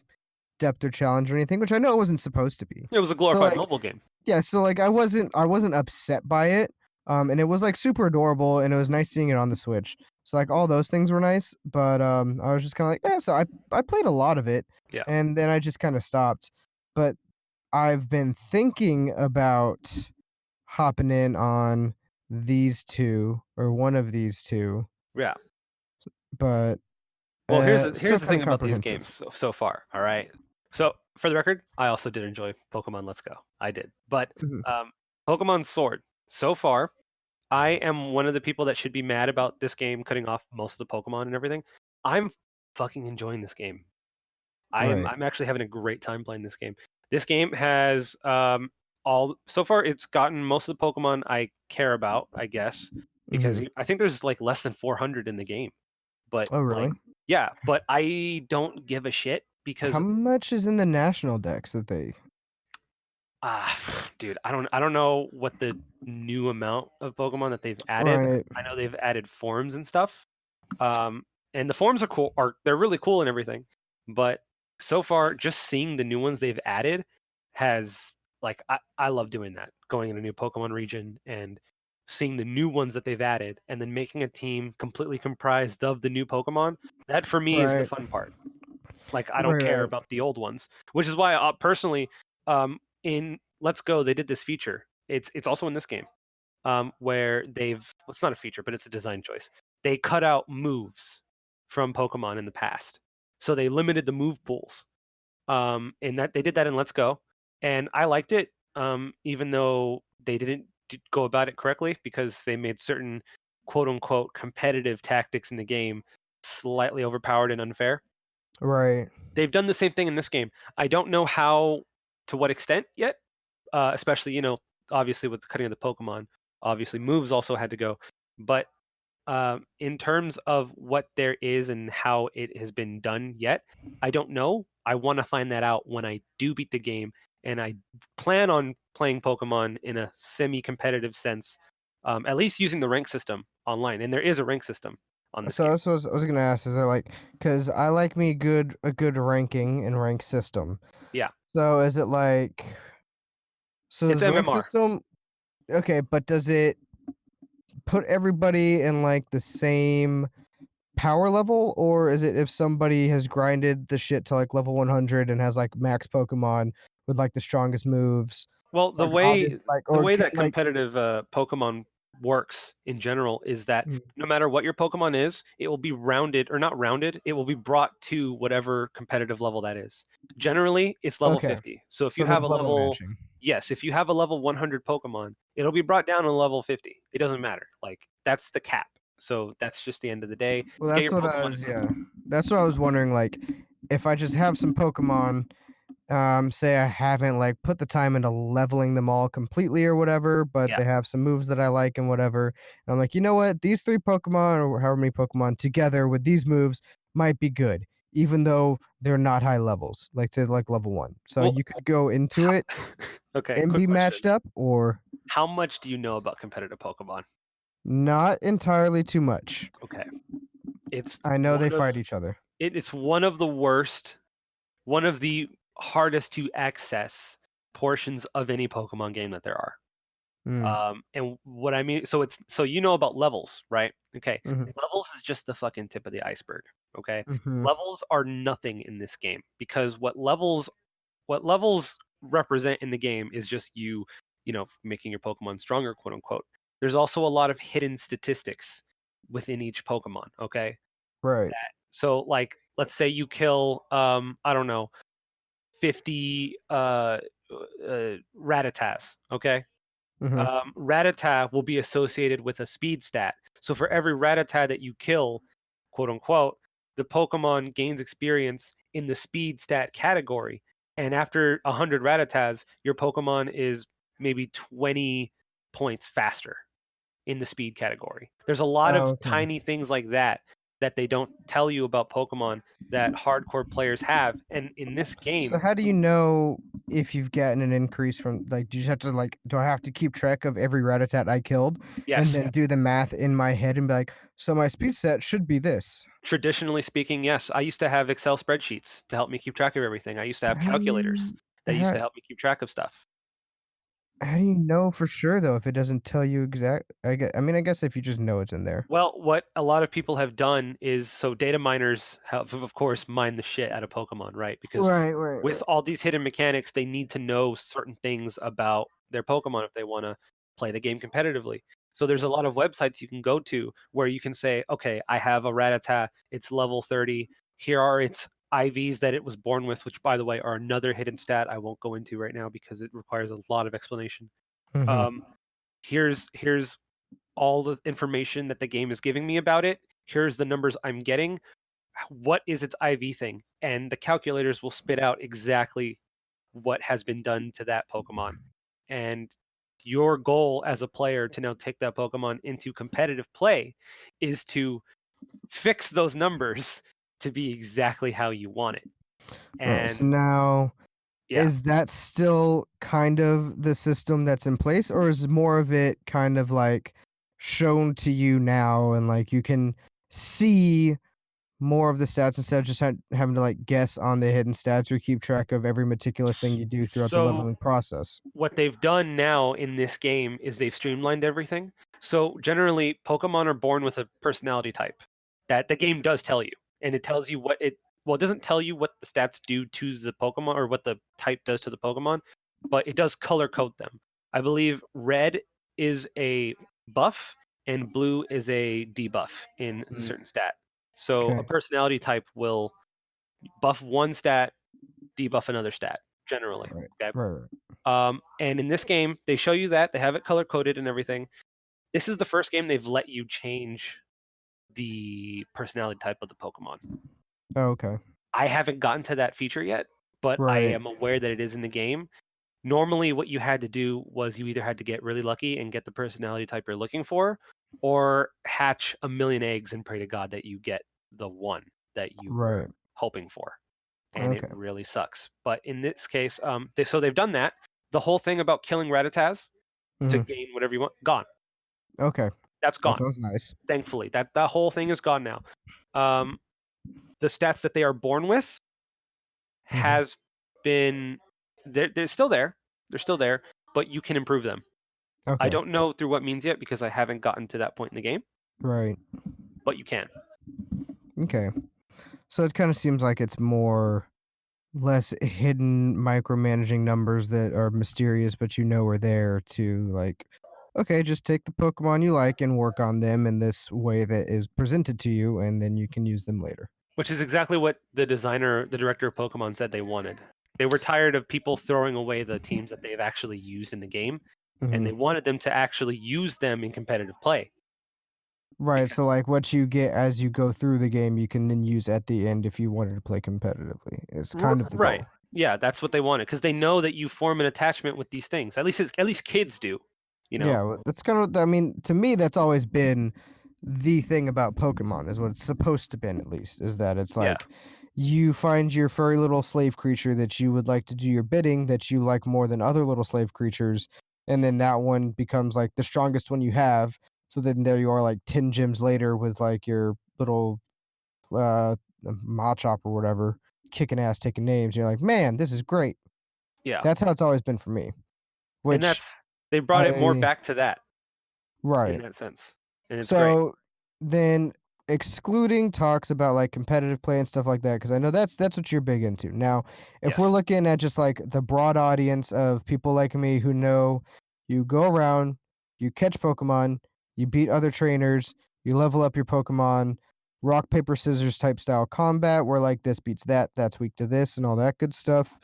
depth or challenge or anything, which I know it wasn't supposed to be. It was a So glorified like mobile game. yeah, so like I wasn't upset by it. And it was like super adorable and it was nice seeing it on the Switch. So like all those things were nice, but I was just kind of like, yeah, so I played a lot of it Yeah. and then I just kind of stopped. But I've been thinking about hopping in on these two or one of these two, Yeah. but Well, still here's the kind thing of about these games comprehensive. so far. All right. So for the record, I also did enjoy Pokemon Let's Go. I did, but Mhm. Pokemon Sword. So far, I am one of the people that should be mad about this game cutting off most of the Pokemon and everything. I'm fucking enjoying this game. Right. I'm actually having a great time playing this game. This game has so far it's gotten most of the Pokemon I care about, I guess, because Mhm. I think there's like less than 400 in the game. But Oh, like, really? yeah, but I don't give a shit How because much is in the national decks that they dude, I don't know what the new amount of Pokemon that they've added. Right. I know they've added forms and stuff. And the forms are cool, they're really cool and everything. But so far, just seeing the new ones they've added has like I love doing that. Going in a new Pokemon region and seeing the new ones that they've added and then making a team completely comprised of the new Pokemon. That for me is the Right. fun part. Like I don't Right, care right. about the old ones, which is why personally, in Let's Go they did this feature. It's also in this game, where well, it's not a feature, but it's a design choice. They cut out moves from Pokemon in the past, so they limited the move pools. And that they did that in Let's Go, and I liked it, even though they didn't go about it correctly because they made certain quote unquote competitive tactics in the game slightly overpowered and unfair. Right. They've done the same thing in this game. I don't know to what extent yet, especially, obviously with the cutting of the Pokemon. Obviously, moves also had to go. But in terms of what there is and how it has been done yet, I don't know. I want to find that out when I do beat the game. And I plan on playing Pokemon in a semi competitive sense, at least using the rank system online. And there is a rank system on this So game. that's what I was gonna ask, is there like, because I like me a good ranking and rank system. Yeah, So is it like, so it's does the rank MMR. system, okay, but does it put everybody in like the same power level, or is it if somebody has grinded the shit to like level 100 and has like max Pokemon with like the strongest moves, Well, the like obvious, way like, the or way that like, competitive Pokemon works in general is that mm, no matter what your Pokemon is, it will be rounded or not rounded. It will be brought to whatever competitive level that is. Generally, it's level okay, 50. So if you so have there's a level level, matching. yes, if you have a level 100 Pokemon, it'll be brought down to level 50. It doesn't matter. Like that's the cap. So that's just the end of the day. Well, Get that's your what I Pokemon was, strong. yeah, that's what I was wondering, like, if I just have some Pokemon, say I haven't like put the time into leveling them all completely or whatever, but Yeah. they have some moves that I like and whatever. And I'm like, you know what? These three Pokemon or however many Pokemon together with these moves might be good, even though they're not high levels, like say like level one. So Well, you could go into how, it okay, and quick be question. matched up, or How much do you know about competitive Pokemon? not entirely too much. Okay. It's I know they one of fight each other. it's one of the worst, one of the hardest to access portions of any Pokemon game that there are. Mm, And what I mean, so you know about levels, right? Okay, hmm. levels is just the fucking tip of the iceberg. Okay, Hmm. levels are nothing in this game because what levels represent in the game is just making your Pokemon stronger, quote unquote. There's also a lot of hidden statistics within each Pokemon. Okay, Right. so like let's say you kill I don't know 50 Rattatas, okay? Hmm. Rattata will be associated with a speed stat. So for every Rattata that you kill, quote unquote, the Pokemon gains experience in the speed stat category. And after 100 Rattatas, your Pokemon is maybe 20 points faster in the speed category. There's a lot Oh, of okay. tiny things like that that they don't tell you about Pokemon that hardcore players have. And in this So game, how do you know if you've gotten an increase from, like, do you just have to like, do I have to keep track of every Rattata I killed and yes, then do the math in my head and be like, so my speed set should be this? traditionally speaking, yes. I used to have Excel spreadsheets to help me keep track of everything. I used to have How do calculators you that used how, to help me keep track of stuff. how do you know for sure though if it doesn't tell you exact? I mean, I guess if you just know it's in there. Well, what a lot of people have done is so data miners have, of course, mined the shit out of Pokemon, right? Because Right, right, with right. all these hidden mechanics, they need to know certain things about their Pokemon if they want to play the game competitively. So there's a lot of websites you can go to where you can say, okay, I have a Rattata, it's level 30. Here are its IVs that it was born with, which, by the way, are another hidden stat I won't go into right now because it requires a lot of explanation. Mhm. Um, here's all the information that the game is giving me about it. Here's the numbers I'm getting. What is its IV thing? And the calculators will spit out exactly what has been done to that Pokemon. And your goal as a player to now take that Pokemon into competitive play is to fix those numbers to be exactly how you want it. Alright, so And now yeah, is that still kind of the system that's in place, or is more of it kind of like shown to you now and like you can see more of the stats instead of just having to like guess on the hidden stats or keep track of every meticulous thing you do throughout the so leveling process? what they've done now in this game is they've streamlined everything. So generally, Pokemon are born with a personality type that the game does tell you, and it tells you what it. Well, it doesn't tell you what the stats do to the Pokemon or what the type does to the Pokemon, but it does color code them. I believe red is a buff and blue is a debuff in a Mm, certain stat. So a okay. personality type will buff one stat, debuff another stat, generally. Right. Okay. Right. And in this game, they show you that they have it color coded and everything. This is the first game they've let you change the personality type of the Pokemon. Oh, okay. I haven't gotten to that feature yet, but I Right. am aware that it is in the game. Normally, what you had to do was you either had to get really lucky and get the personality type you're looking for, or hatch a million eggs and pray to God that you get the one that you Right. were hoping for. And it Okay. really sucks. But in this case, they've done that. The whole thing about killing Rattatas to Mhm. gain whatever you want, gone. Okay. That's That gone. sounds nice. Thankfully, that whole thing is gone now. Um, the stats that they are born with Mhm. has been they're still there. They're still there, but you can improve them. I Okay. don't know through what means yet because I haven't gotten to that point in the game, Right. but you can. Okay. So it kind of seems like it's more less hidden micromanaging numbers that are mysterious but you know are there to like okay, just take the Pokemon you like and work on them in this way that is presented to you and then you can use them later. Which is exactly what the director of Pokemon said they wanted. They were tired of people throwing away the teams that they've actually used in the game, and Mhm. they wanted them to actually use them in competitive play. Right, Because so like what you get as you go through the game you can then use at the end if you wanted to play competitively. It's kind of the right, goal. yeah, that's what they wanted because they know that you form an attachment with these things. At least kids do, you know. Yeah, that's kind of I mean, to me, that's always been the thing about Pokemon is what it's supposed to been at least, is that it's Yeah, like you find your furry little slave creature that you would like to do your bidding that you like more than other little slave creatures, and then that one becomes like the strongest one you have. So then there you are like 10 gyms later with like your little uh Machop or whatever, kicking ass, taking names. You're like, man, this is great. yeah, That's how it's always been for me. and Which that's they brought it more I back to that in right. that sense, and it's great. So then excluding talks about like competitive play and stuff like that, because I know that's what you're big into. Now, if we're Yes, looking at just like the broad audience of people like me who know you go around, you catch Pokemon, you beat other trainers, you level up your Pokemon, rock, paper, scissors type style combat where like this beats that, that's weak to this, and all that good stuff.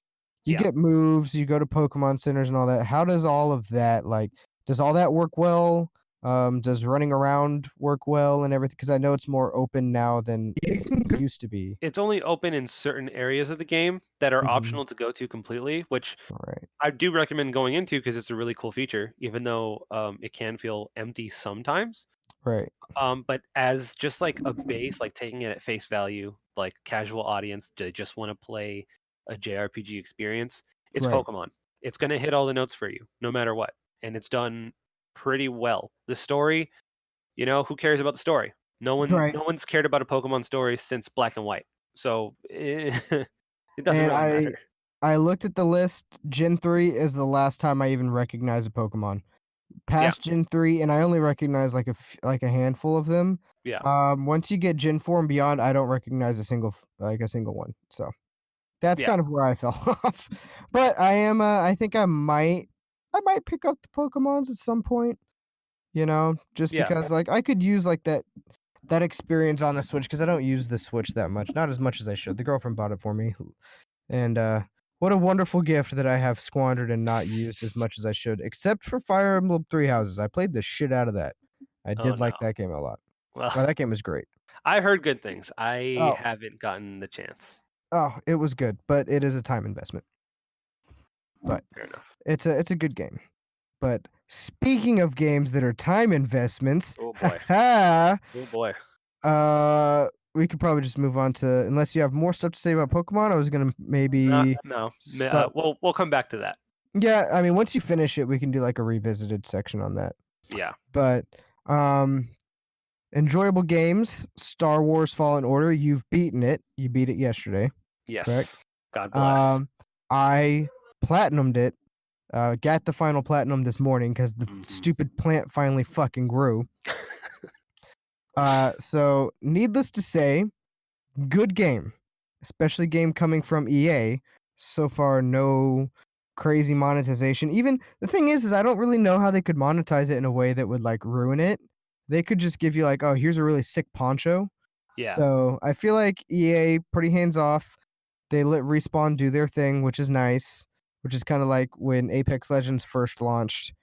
You yeah. get moves, you go to Pokemon centers and all that. How does all of that like does all that work well? Does running around work well and everything? Because I know it's more open now than it used to be. It's only open in certain areas of the game that are Mhm. optional to go to completely, which Right. I do recommend going into because it's a really cool feature, even though it can feel empty sometimes. Right. But as just like a base, like taking it at face value, like casual audience, they just want to play a JRPG experience, it's Right. Pokemon. It's going to hit all the notes for you, no matter what. And it's done pretty well. The story, who cares about the story? Right. No one's cared about a Pokemon story since Black and White. So it doesn't And really matter. I looked at the list. Gen 3 is the last time I even recognized a Pokemon. Yeah, Past Gen 3, and I only recognize like like a handful of them. yeah, Once you get Gen 4 and beyond, I don't recognize a single one. So that's yeah, kind of where I fell off. But I am I think I might pick up the Pokemons at some point. Just yeah, because like I could use like that experience on the Switch because I don't use the Switch that much, not as much as I should. The girlfriend bought it for me, and what a wonderful gift that I have squandered and not used as much as I should, except for Fire Emblem Three Houses. I played the shit out of that. I Oh did no. like that game a lot. Well, Oh, that game was great. I heard good things. I Oh, haven't gotten the chance. oh, it was good, but it is a time investment. But Fair enough. it's a good game. But speaking of games that are time investments, Oh boy. haha, Oh boy. we could probably just move on to unless you have more stuff to say about Pokemon. I was gonna maybe No. stop. We'll come back to that. Yeah, I mean, once you finish it, we can do like a revisited section on that. Yeah. But enjoyable games. Star Wars Fallen Order. You've beaten it. You beat it yesterday, correct? Yes. God bless. I platinumed it. Got the final platinum this morning because the stupid plant finally fucking grew. So needless to say, good game, especially game coming from EA. So far, no crazy monetization. Even the thing is I don't really know how they could monetize it in a way that would like ruin it. They could just give you like, oh, here's a really sick poncho. Yeah. So I feel like EA pretty hands off. They let Respawn do their thing, which is nice. Which is kind of like when Apex Legends first launched.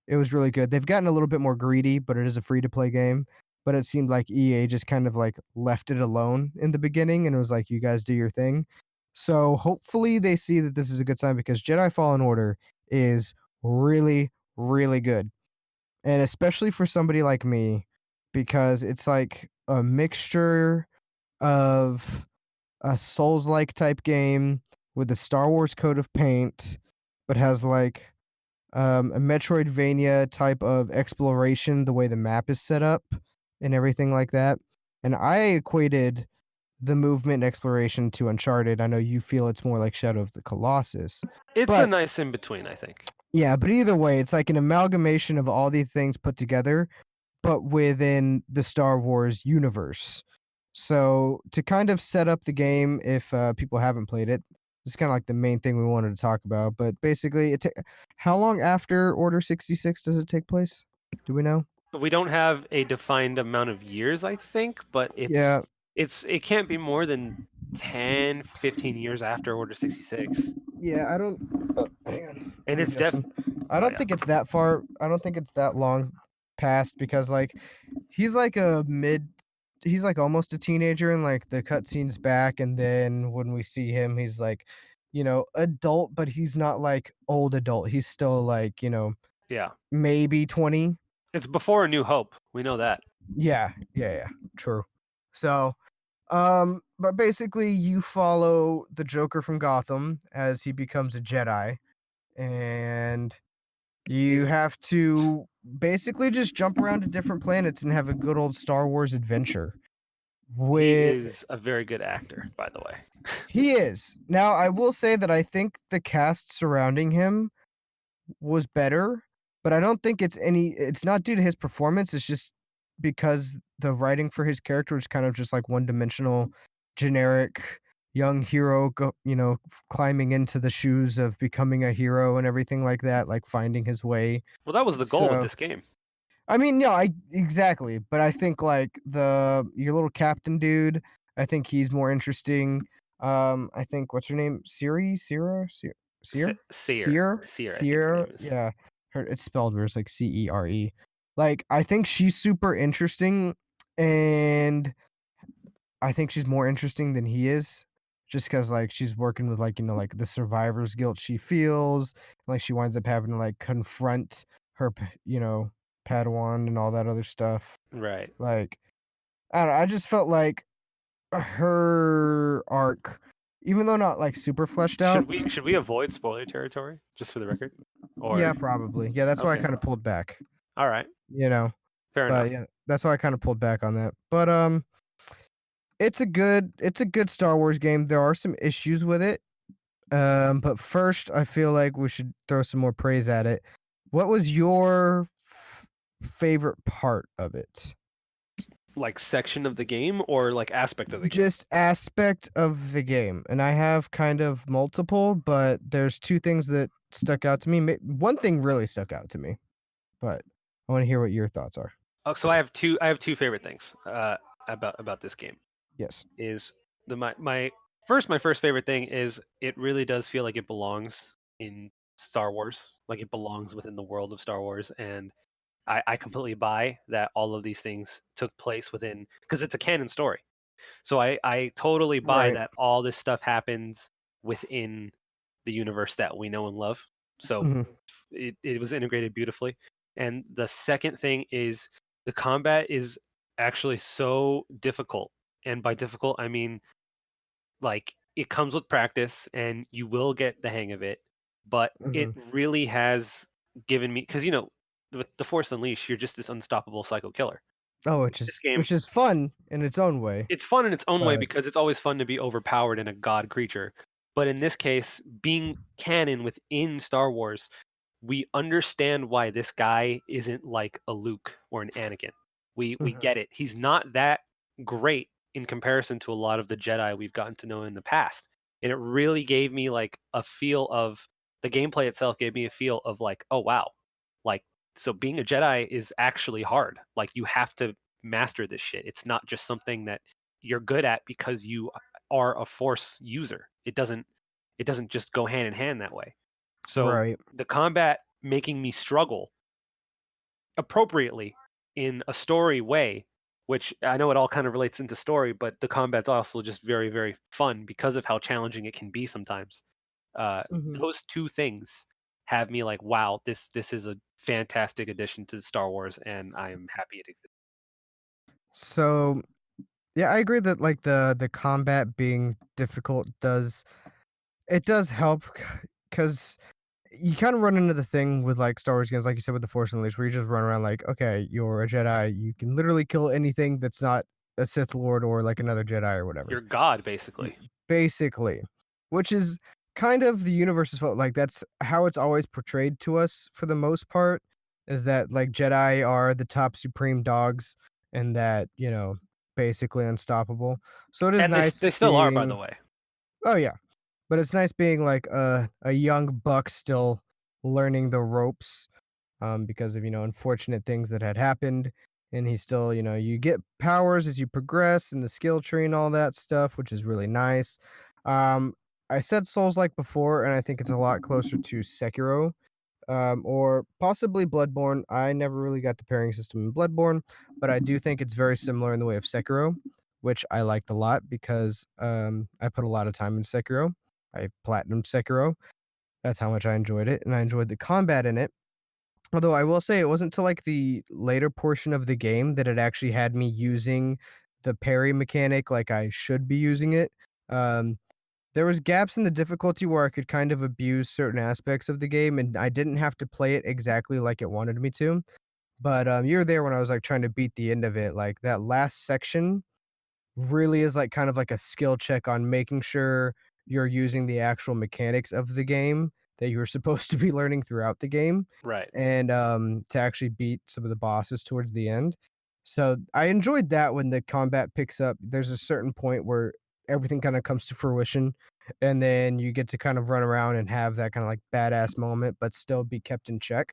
It was really good. They've gotten a little bit more greedy, but it is a free to play game. But it seemed like EA just kind of like left it alone in the beginning and it was like, you guys do your thing. So hopefully they see that this is a good sign because Jedi Fallen Order is really, really good. And especially for somebody like me, because it's like a mixture of a Souls like type game with a Star Wars coat of paint, but has like a Metroidvania type of exploration, the way the map is set up and everything like that. And I equated the movement and exploration to Uncharted. I know you feel it's more like Shadow of the Colossus. It's a But nice in between, I think. yeah, but either way, it's like an amalgamation of all these things put together, but within the Star Wars universe. So to kind of set up the game, if people haven't played it, this is kind of like the main thing we wanted to talk about. But basically, how long after Order 66 does it take place? Do we know? We don't have a defined amount of years, I think, but Yeah, it can't be more than 10, 15 years after Order 66. yeah. I don't. Oh, hang on. And it's I oh don't yeah. think it's that far. I don't think it's that long past because like he's like a mid. He's like almost a teenager, and like the cutscene's back, and then when we see him, he's like, adult, but he's not like old adult. He's still like Yeah. maybe 20. It's before A New Hope. We know that. Yeah, yeah, yeah. True. So, but basically, you follow the Joker from Gotham as he becomes a Jedi, and you He's have to basically just jump around to different planets and have a good old Star Wars adventure. he With is a very good actor, by the way. He is. Now, I will say that I think the cast surrounding him was better, but I don't think it's not due to his performance, it's just because the writing for his character is kind of just like one-dimensional, generic young hero climbing into the shoes of becoming a hero and everything like that, like finding his way. Well, that was the goal of So this game. I mean, no, I exactly, but I think like your little captain dude, I think he's more interesting. I think what's her name? Seer, I think her name is. Yeah, it's spelled weird. It's like CERE. Like I think she's super interesting, and I think she's more interesting than he is. Just because like she's working with like like the survivor's guilt she feels, like she winds up having to like confront her Padawan and all that other stuff. Right. Like, I don't know, I just felt like her arc, even though not like super fleshed out. Should we avoid spoiler territory just for the record? Or Yeah, probably. Yeah, that's why I okay. kind of pulled back. All right. You know, Fair but enough. yeah, that's why I kind of pulled back on that. But it's a good Star Wars game. There are some issues with it. But first, I feel like we should throw some more praise at it. What was your favorite part of it? Like section of the game or like aspect of the game? Just aspect of the game. And I have kind of multiple, but there's two things that stuck out to me. One thing really stuck out to me, but I want to hear what your thoughts are. Oh, so I have two favorite things about this game. Yes. Is my first favorite thing is it really does feel like it belongs in Star Wars, like it belongs within the world of Star Wars, and I completely buy that all of these things took place within because it's a canon story. So I totally buy Right. that all this stuff happens within the universe that we know and love. So Mhm. it was integrated beautifully. And the second thing is the combat is actually so difficult. And by difficult, I mean like it comes with practice and you will get the hang of it. But it Mhm. really has given me, because with the Force Unleashed, you're just this unstoppable psycho killer. Oh, This game, which is fun in its own way, it's fun in its own way but because it's always fun to be overpowered in a god creature. But in this case, being canon within Star Wars, we understand why this guy isn't like a Luke or an Anakin. We Mhm. get it. He's not that great in comparison to a lot of the Jedi we've gotten to know in the past. And it really gave me like a feel of the gameplay itself gave me a feel of like, oh wow. Like so being a Jedi is actually hard. Like you have to master this shit. It's not just something that you're good at because you are a Force user. It doesn't just go hand in hand that way. So right. the combat making me struggle appropriately in a story way, which I know it all kind of relates into story, but the combat's also just very, very fun because of how challenging it can be sometimes. Uh, Mhm. those two things have me like, wow, this is a fantastic addition to Star Wars, and I am happy it exists. So, yeah, I agree that, like, the combat being difficult does help because you kinda run into the thing with, like, Star Wars games, like you said, with The Force Unleashed, where you just run around like, "Okay, you're a Jedi, you can literally kill anything that's not a Sith Lord or, like, another Jedi or whatever." You're God, Y basically. Basically, which is kind of the universe's fault, like, that's how it's always portrayed to us for the most part, is that, like, Jedi are the top supreme dogs and that, basically unstoppable. So it is And they, nice they still are, by the being way. Oh, yeah. But it's nice being like a young buck still learning the ropes, because of, unfortunate things that had happened. And he's still, you get powers as you progress and the skill tree and all that stuff, which is really nice. Um, I said Souls like before, and I think it's a lot closer to Sekiro, or possibly Bloodborne. I never really got the pairing system in Bloodborne, but I do think it's very similar in the way of Sekiro, which I liked a lot because I put a lot of time in Sekiro. I platinumed Sekiro. That's how much I enjoyed it, and I enjoyed the combat in it. Although I will say it wasn't till like the later portion of the game that it actually had me using the parry mechanic like I should be using it. Um, there was gaps in the difficulty where I could kind of abuse certain aspects of the game, and I didn't have to play it exactly like it wanted me to. But you were there when I was like trying to beat the end of it. Like that last section really is like kind of like a skill check on making sure you're using the actual mechanics of the game that you were supposed to be learning throughout the game, Right. and to actually beat some of the bosses towards the end. So I enjoyed that when the combat picks up. There's a certain point where everything kind of comes to fruition, and then you get to kind of run around and have that kind of like badass moment, but still be kept in check.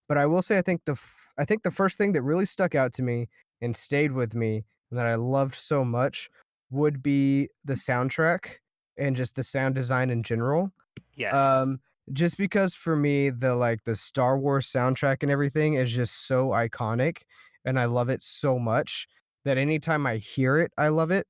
But I will say I think the first thing that really stuck out to me and stayed with me and that I loved so much would be the soundtrack and just the sound design in general. Yes. Um, just because for me, the Star Wars soundtrack and everything is just so iconic, and I love it so much that anytime I hear it, I love it.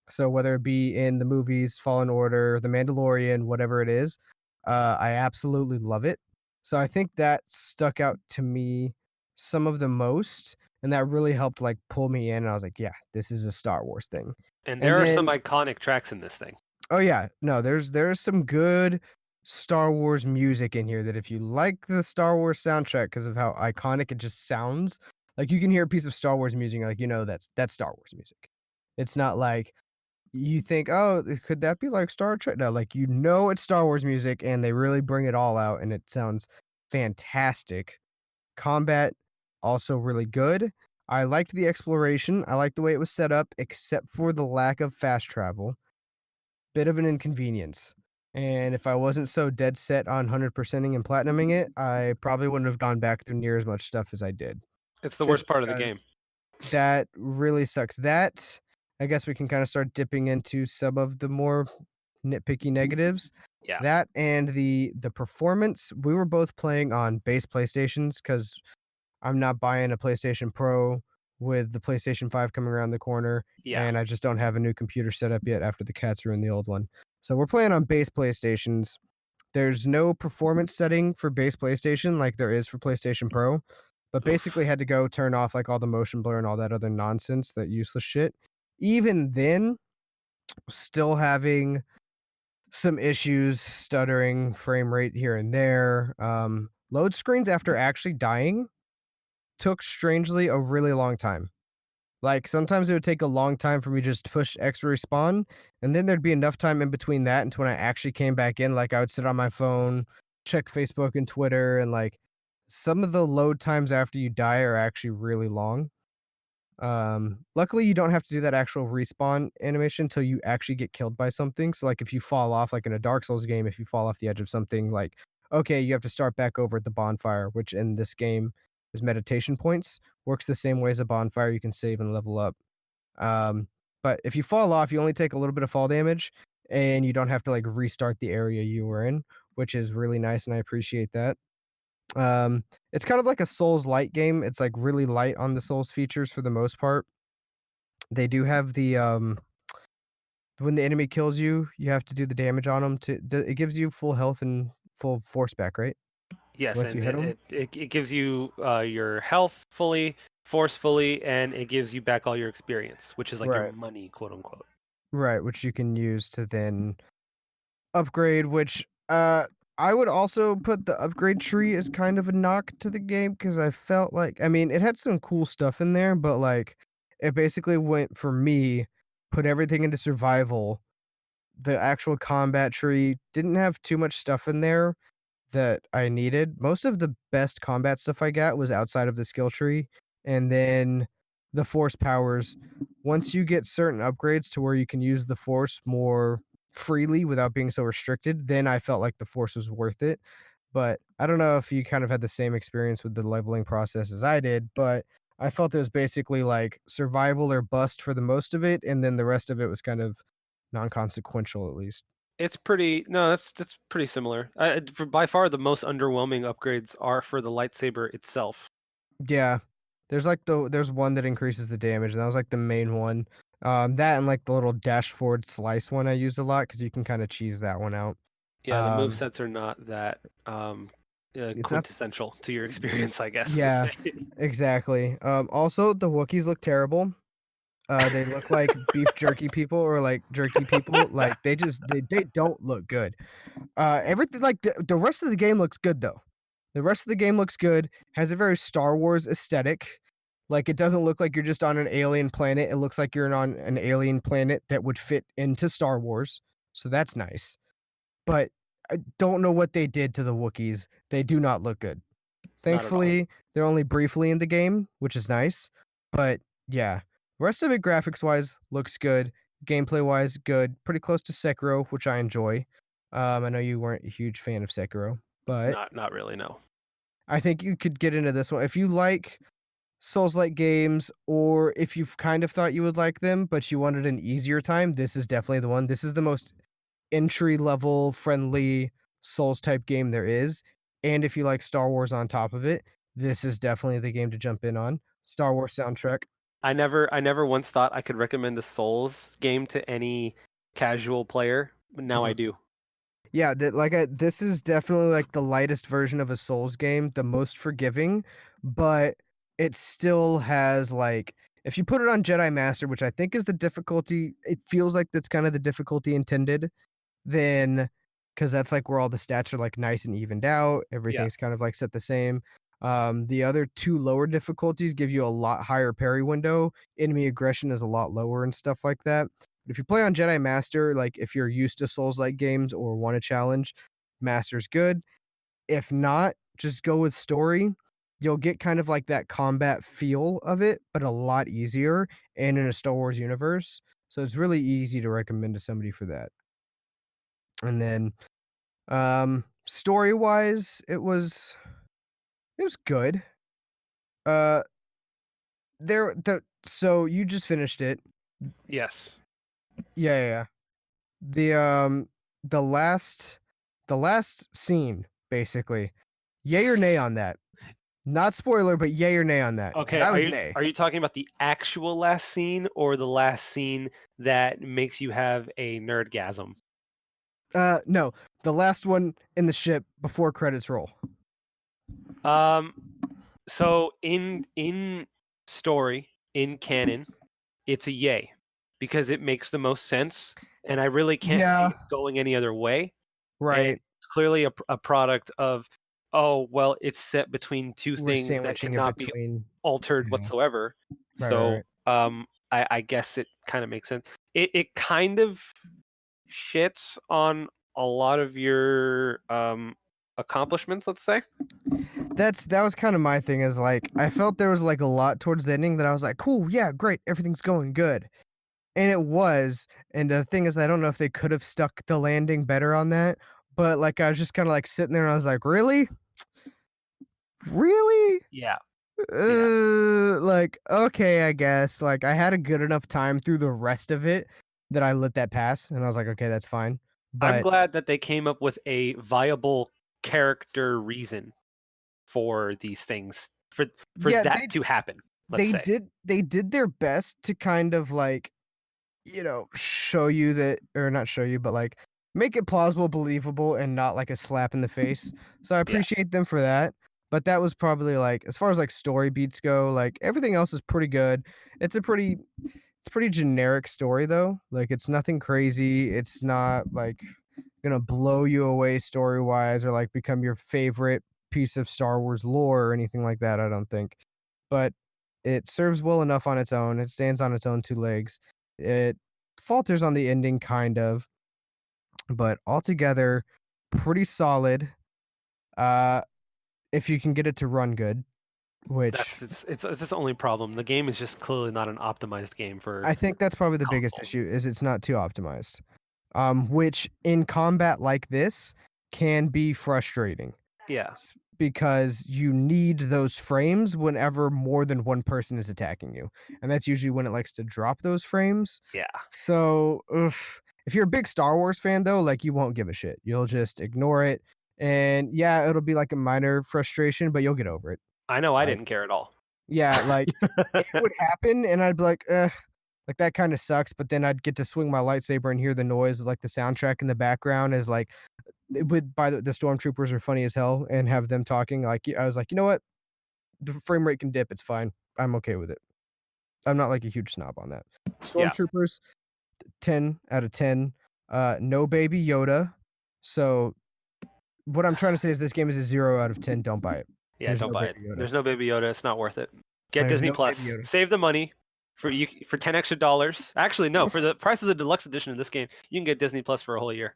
So whether it be in the movies, Fallen Order, The Mandalorian, whatever it is, I absolutely love it. So I think that stuck out to me some of the most, and that really helped like pull me in. And I was like, yeah, this is a Star Wars thing. And And there are some then iconic tracks in this thing. Oh yeah, no, there's some good Star Wars music in here that if you like the Star Wars soundtrack because of how iconic it just sounds, like you can hear a piece of Star Wars music, like that's Star Wars music. It's not like you think, oh, could that be like Star Trek? No, like it's Star Wars music, and they really bring it all out, and it sounds fantastic. Combat also really good. I liked the exploration. I liked the way it was set up, except for the lack of fast travel. Bit of an inconvenience. And if I wasn't so dead set on 100%ing and platinuming it, I probably wouldn't have gone back through near as much stuff as I did. It's the Just worst part of the game. because that really sucks. That I guess we can kind of start dipping into some of the more nitpicky negatives. Yeah. That and the performance. We were both playing on base PlayStations because I'm not buying a PlayStation Pro with the PlayStation 5 coming around the corner, Yeah. and I just don't have a new computer set up yet after the cats ruined the old one. So we're playing on base PlayStations, There's no performance setting for base PlayStation like there is for PlayStation Pro, but basically Oof. had to go turn off like all the motion blur and all that other nonsense, that useless shit. Even then, still having some issues, stuttering, frame rate here and there. Load screens after actually dying took strangely a really long time. Like sometimes it would take a long time for me just to push X respawn, and then there'd be enough time in between that and to when I actually came back in. Like I would sit on my phone, check Facebook and Twitter, and like some of the load times after you die are actually really long. Luckily you don't have to do that actual respawn animation until you actually get killed by something. So like if you fall off, like in a Dark Souls game, if you fall off the edge of something, like okay, you have to start back over at the bonfire, which in this game is meditation points. Works the same way as a bonfire. You can save and level up. Um, but if you fall off, you only take a little bit of fall damage and you don't have to like restart the area you were in, which is really nice and I appreciate that. It's kind of like a Souls light game. It's like really light on the Souls features for the most part. They do have the when the enemy kills you, you have to do the damage on them it gives you full health and full force back, right? Yes, Once you and hit it, them? it gives you your health fully, force fully, and it gives you back all your experience, which is like your Right. money, quote unquote. Right, which you can use to then upgrade, which I would also put the upgrade tree as kind of a knock to the game because I felt like, I mean, it had some cool stuff in there, but like it basically went for me, put everything into survival. The actual combat tree didn't have too much stuff in there that I needed. Most of the best combat stuff I got was outside of the skill tree, and then the force powers. Once you get certain upgrades to where you can use the force more freely without being so restricted, then I felt like the force was worth it. But I don't know if you kind of had the same experience with the leveling process as I did, but I felt it was basically like survival or bust for the most of it, and then the rest of it was kind of non-consequential at least. It's pretty. No, that's pretty similar. By far, the most underwhelming upgrades are for the lightsaber itself. Yeah. There's one that increases the damage, and that was, like, the main one. That and, like, the little dash forward slice one I used a lot because you can kinda cheese that one out. Yeah, the move Um, sets are not that it's not quintessential to your experience, I guess we'll Yeah, say. exactly. Also, the Wookiees look terrible. They look like beef jerky people or, like, jerky people, like, they don't look good. Everything like, the rest of the game looks good, though. The rest of the game looks good, has a very Star Wars aesthetic. Like, it doesn't look like you're just on an alien planet, it looks like you're on an alien planet that would fit into Star Wars, so that's nice. But I don't know what they did to the Wookiees, they do not look good. Not at all. Thankfully, they're only briefly in the game, which is nice, but yeah. Rest of it graphics-wise looks good, gameplay-wise good, pretty close to Sekiro, which I enjoy. I know you weren't a huge fan of Sekiro, but Not really. No. I think you could get into this one. If you like Souls-like games, or if you've kind of thought you would like them, but you wanted an easier time, this is definitely the one. This is the most entry-level friendly Souls-type game there is, and if you like Star Wars on top of it, this is definitely the game to jump in on. Star Wars soundtrack. I never once thought I could recommend a Souls game to any casual player, but now I Mhm. do. Yeah, this is definitely like the lightest version of a Souls game, the most forgiving, but it still has like if you put it on Jedi Master, which I think is the difficulty, it feels like that's kind of the difficulty intended, then because that's like where all the stats are like nice and evened out, Yeah. everything's kind of like set the same. The other two lower difficulties give you a lot higher parry window, enemy aggression is a lot lower and stuff like that. But if you play on Jedi Master, like if you're used to Souls-like games or want a challenge, Master's good. If not, just go with story. You'll get kind of like that combat feel of it, but a lot easier and in a Star Wars universe. So it's really easy to recommend to somebody for that. And then story-wise, it was good. Uh so you just finished it. Yes. Yeah, yeah, yeah. The last the last scene, basically. Yay or nay on that? Not spoiler, but yay or nay on that? Because Okay. I was nay. Are you talking about the actual last scene or the last scene that makes you have a nerdgasm? No, the last one in the ship before credits roll. So in story, in canon, it's a yay because it makes the most sense, and I really can't see Yeah, it going any other way. And right. it's clearly a product of, oh well, it's set between two We're things that sandwiching it cannot be between. altered Yeah. whatsoever. Right. So I guess it kind of makes sense. It kind of shits on a lot of your accomplishments, let's say. That was kind of my thing, is like I felt there was like a lot towards the ending that I was like, cool, yeah, great, everything's going good. And it was. And the thing is, I don't know if they could have stuck the landing better on that, but like I was just kind of like sitting there and I was like, really? Really? Yeah. Yeah. Like, okay, I guess. Like I had a good enough time through the rest of it that I let that pass and I was like, okay, that's fine. I'm But glad that they came up with a viable character reason for these things for yeah, that to happen, let's say. they did their best to kind of like, show you that, or not show you, but like make it plausible, believable, and not like a slap in the face. So I Yeah. appreciate them for that. But that was probably like, as far as like story beats go, like everything else is pretty good. It's a pretty generic story though. Like it's nothing crazy. It's not like gonna blow you away story wise or like become your favorite piece of Star Wars lore or anything like that, I don't think. But it serves well enough on its own. It stands on its own two legs. It falters on the ending kind of, but altogether pretty solid. Uh if you can get it to run good, which It's its only problem. The game is just clearly not an optimized game for I think that's probably the biggest console. issue, is it's not too optimized. Which in combat like this can be frustrating. Yeah. Because you need those frames whenever more than one person is attacking you. And that's usually when it likes to drop those frames. Yeah. So, if you're a big Star Wars fan though, like you won't give a shit. You'll just ignore it. And yeah, it'll be like a minor frustration, but you'll get over it. I know I Like, didn't care at all. yeah, like it would happen and I'd be like, like that kind of sucks. But then I'd get to swing my lightsaber and hear the noise with like the soundtrack in the background as like the stormtroopers are funny as hell and have them talking. Like I was like, you know what? The frame rate can dip. It's fine. I'm okay with it. I'm not like a huge snob on that. Yeah. Stormtroopers, 10 out of 10. No baby Yoda. So what I'm trying to say is this game is a 0 out of 10. Don't buy it. Yeah, There's don't no buy it. baby Yoda. There's no Baby Yoda. It's not worth it. Get There's Disney no baby Plus. Yoda. Save the money for 10 extra dollars. Actually, no, for the price of the deluxe edition of this game, you can get Disney Plus for a whole year.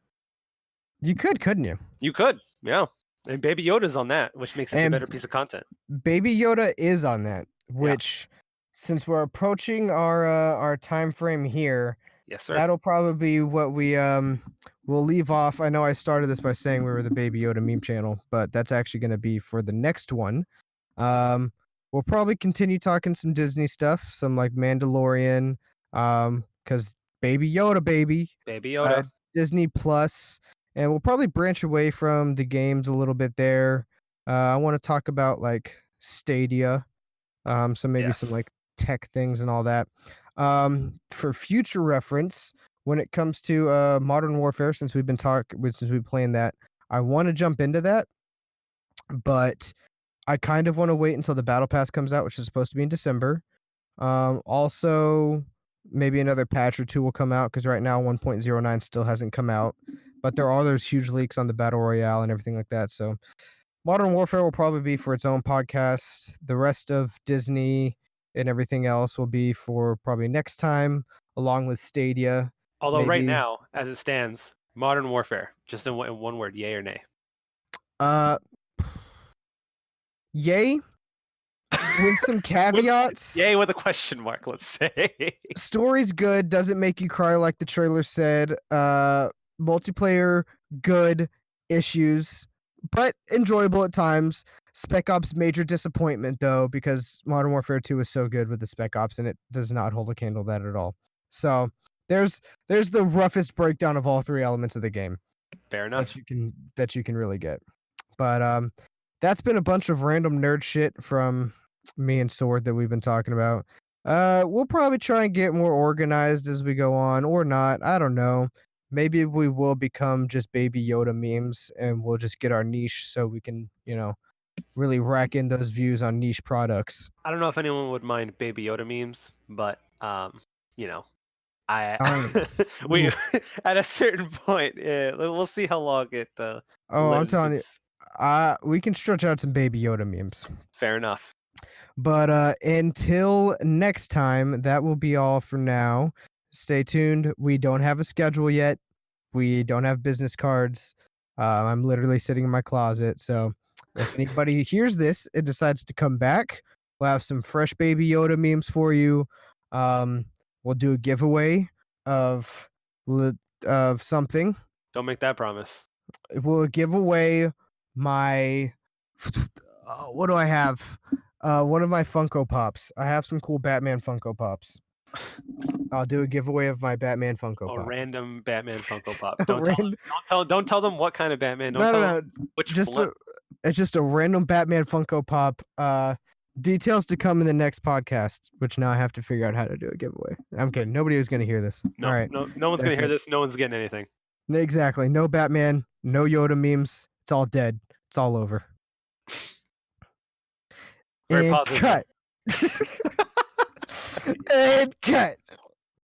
You could, couldn't you? You could, yeah. And Baby Yoda's on that, which makes it a And better piece of content. Baby Yoda is on that, which since we're approaching our time frame here, Yes, sir. that'll probably be what we'll leave off. I know I started this by saying we were the Baby Yoda meme channel, but that's actually going to be for the next one. We'll probably continue talking some Disney stuff, some like Mandalorian, because Baby Yoda, baby, Baby uh, Yoda. Disney Plus, and we'll probably branch away from the games a little bit there. I want to talk about like Stadia, so maybe some Yes. like tech things and all that. For future reference, when it comes to Modern Warfare, since we've playing that, I want to jump into that, but I kind of want to wait until the Battle Pass comes out, which is supposed to be in December. Also, maybe another patch or two will come out because right now 1.09 still hasn't come out, but there are those huge leaks on the Battle Royale and everything like that. So Modern Warfare will probably be for its own podcast. The rest of Disney and everything else will be for probably next time, along with Stadia. Although right Maybe. now, as it stands, Modern Warfare, just in one word, yay or nay? Uh, yay. With some caveats. Yay with a question mark, let's say. Story's good, doesn't make you cry like the trailer said. Multiplayer, good, issues, but enjoyable at times. Spec Ops, major disappointment though, because Modern Warfare 2 is so good with the Spec Ops and it does not hold a candle to that at all. So there's the roughest breakdown of all three elements of the game Fair enough. that you can really get. But that's been a bunch of random nerd shit from me and Sword that we've been talking about. We'll probably try and get more organized as we go on, or not. I don't know. maybe we will become just Baby Yoda memes, and we'll just get our niche so we can, really rack in those views on niche products. I don't know if anyone would mind Baby Yoda memes, but you know, I Um, we ooh. at a certain point, we'll see how long it Oh, I'm lives. telling you, It's we can stretch out some Baby Yoda memes. fair enough. But until next time, that will be all for now. Stay tuned. We don't have a schedule yet. We don't have business cards. I'm literally sitting in my closet. So if anybody hears this and decides to come back, we'll have some fresh Baby Yoda memes for you. Um, we'll do a giveaway of of something. Don't make that promise. We'll give away my what do I have? One of my Funko Pops. I have some cool Batman Funko Pops. I'll do a giveaway of my Batman Funko A Pop. random Batman Funko Pop. Don't tell them what kind of Batman. Don't No, tell no, them no. which Just it's just a random Batman Funko Pop. Details to come in the next podcast, which now I have to figure out how to do a giveaway. I'm kidding. Nobody was going to hear this. no, All right. no one's gonna That's hear it. this. No one's getting anything. Exactly. No Batman, no Yoda memes. It's all dead. It's all over. Very And positive. cut. And cut.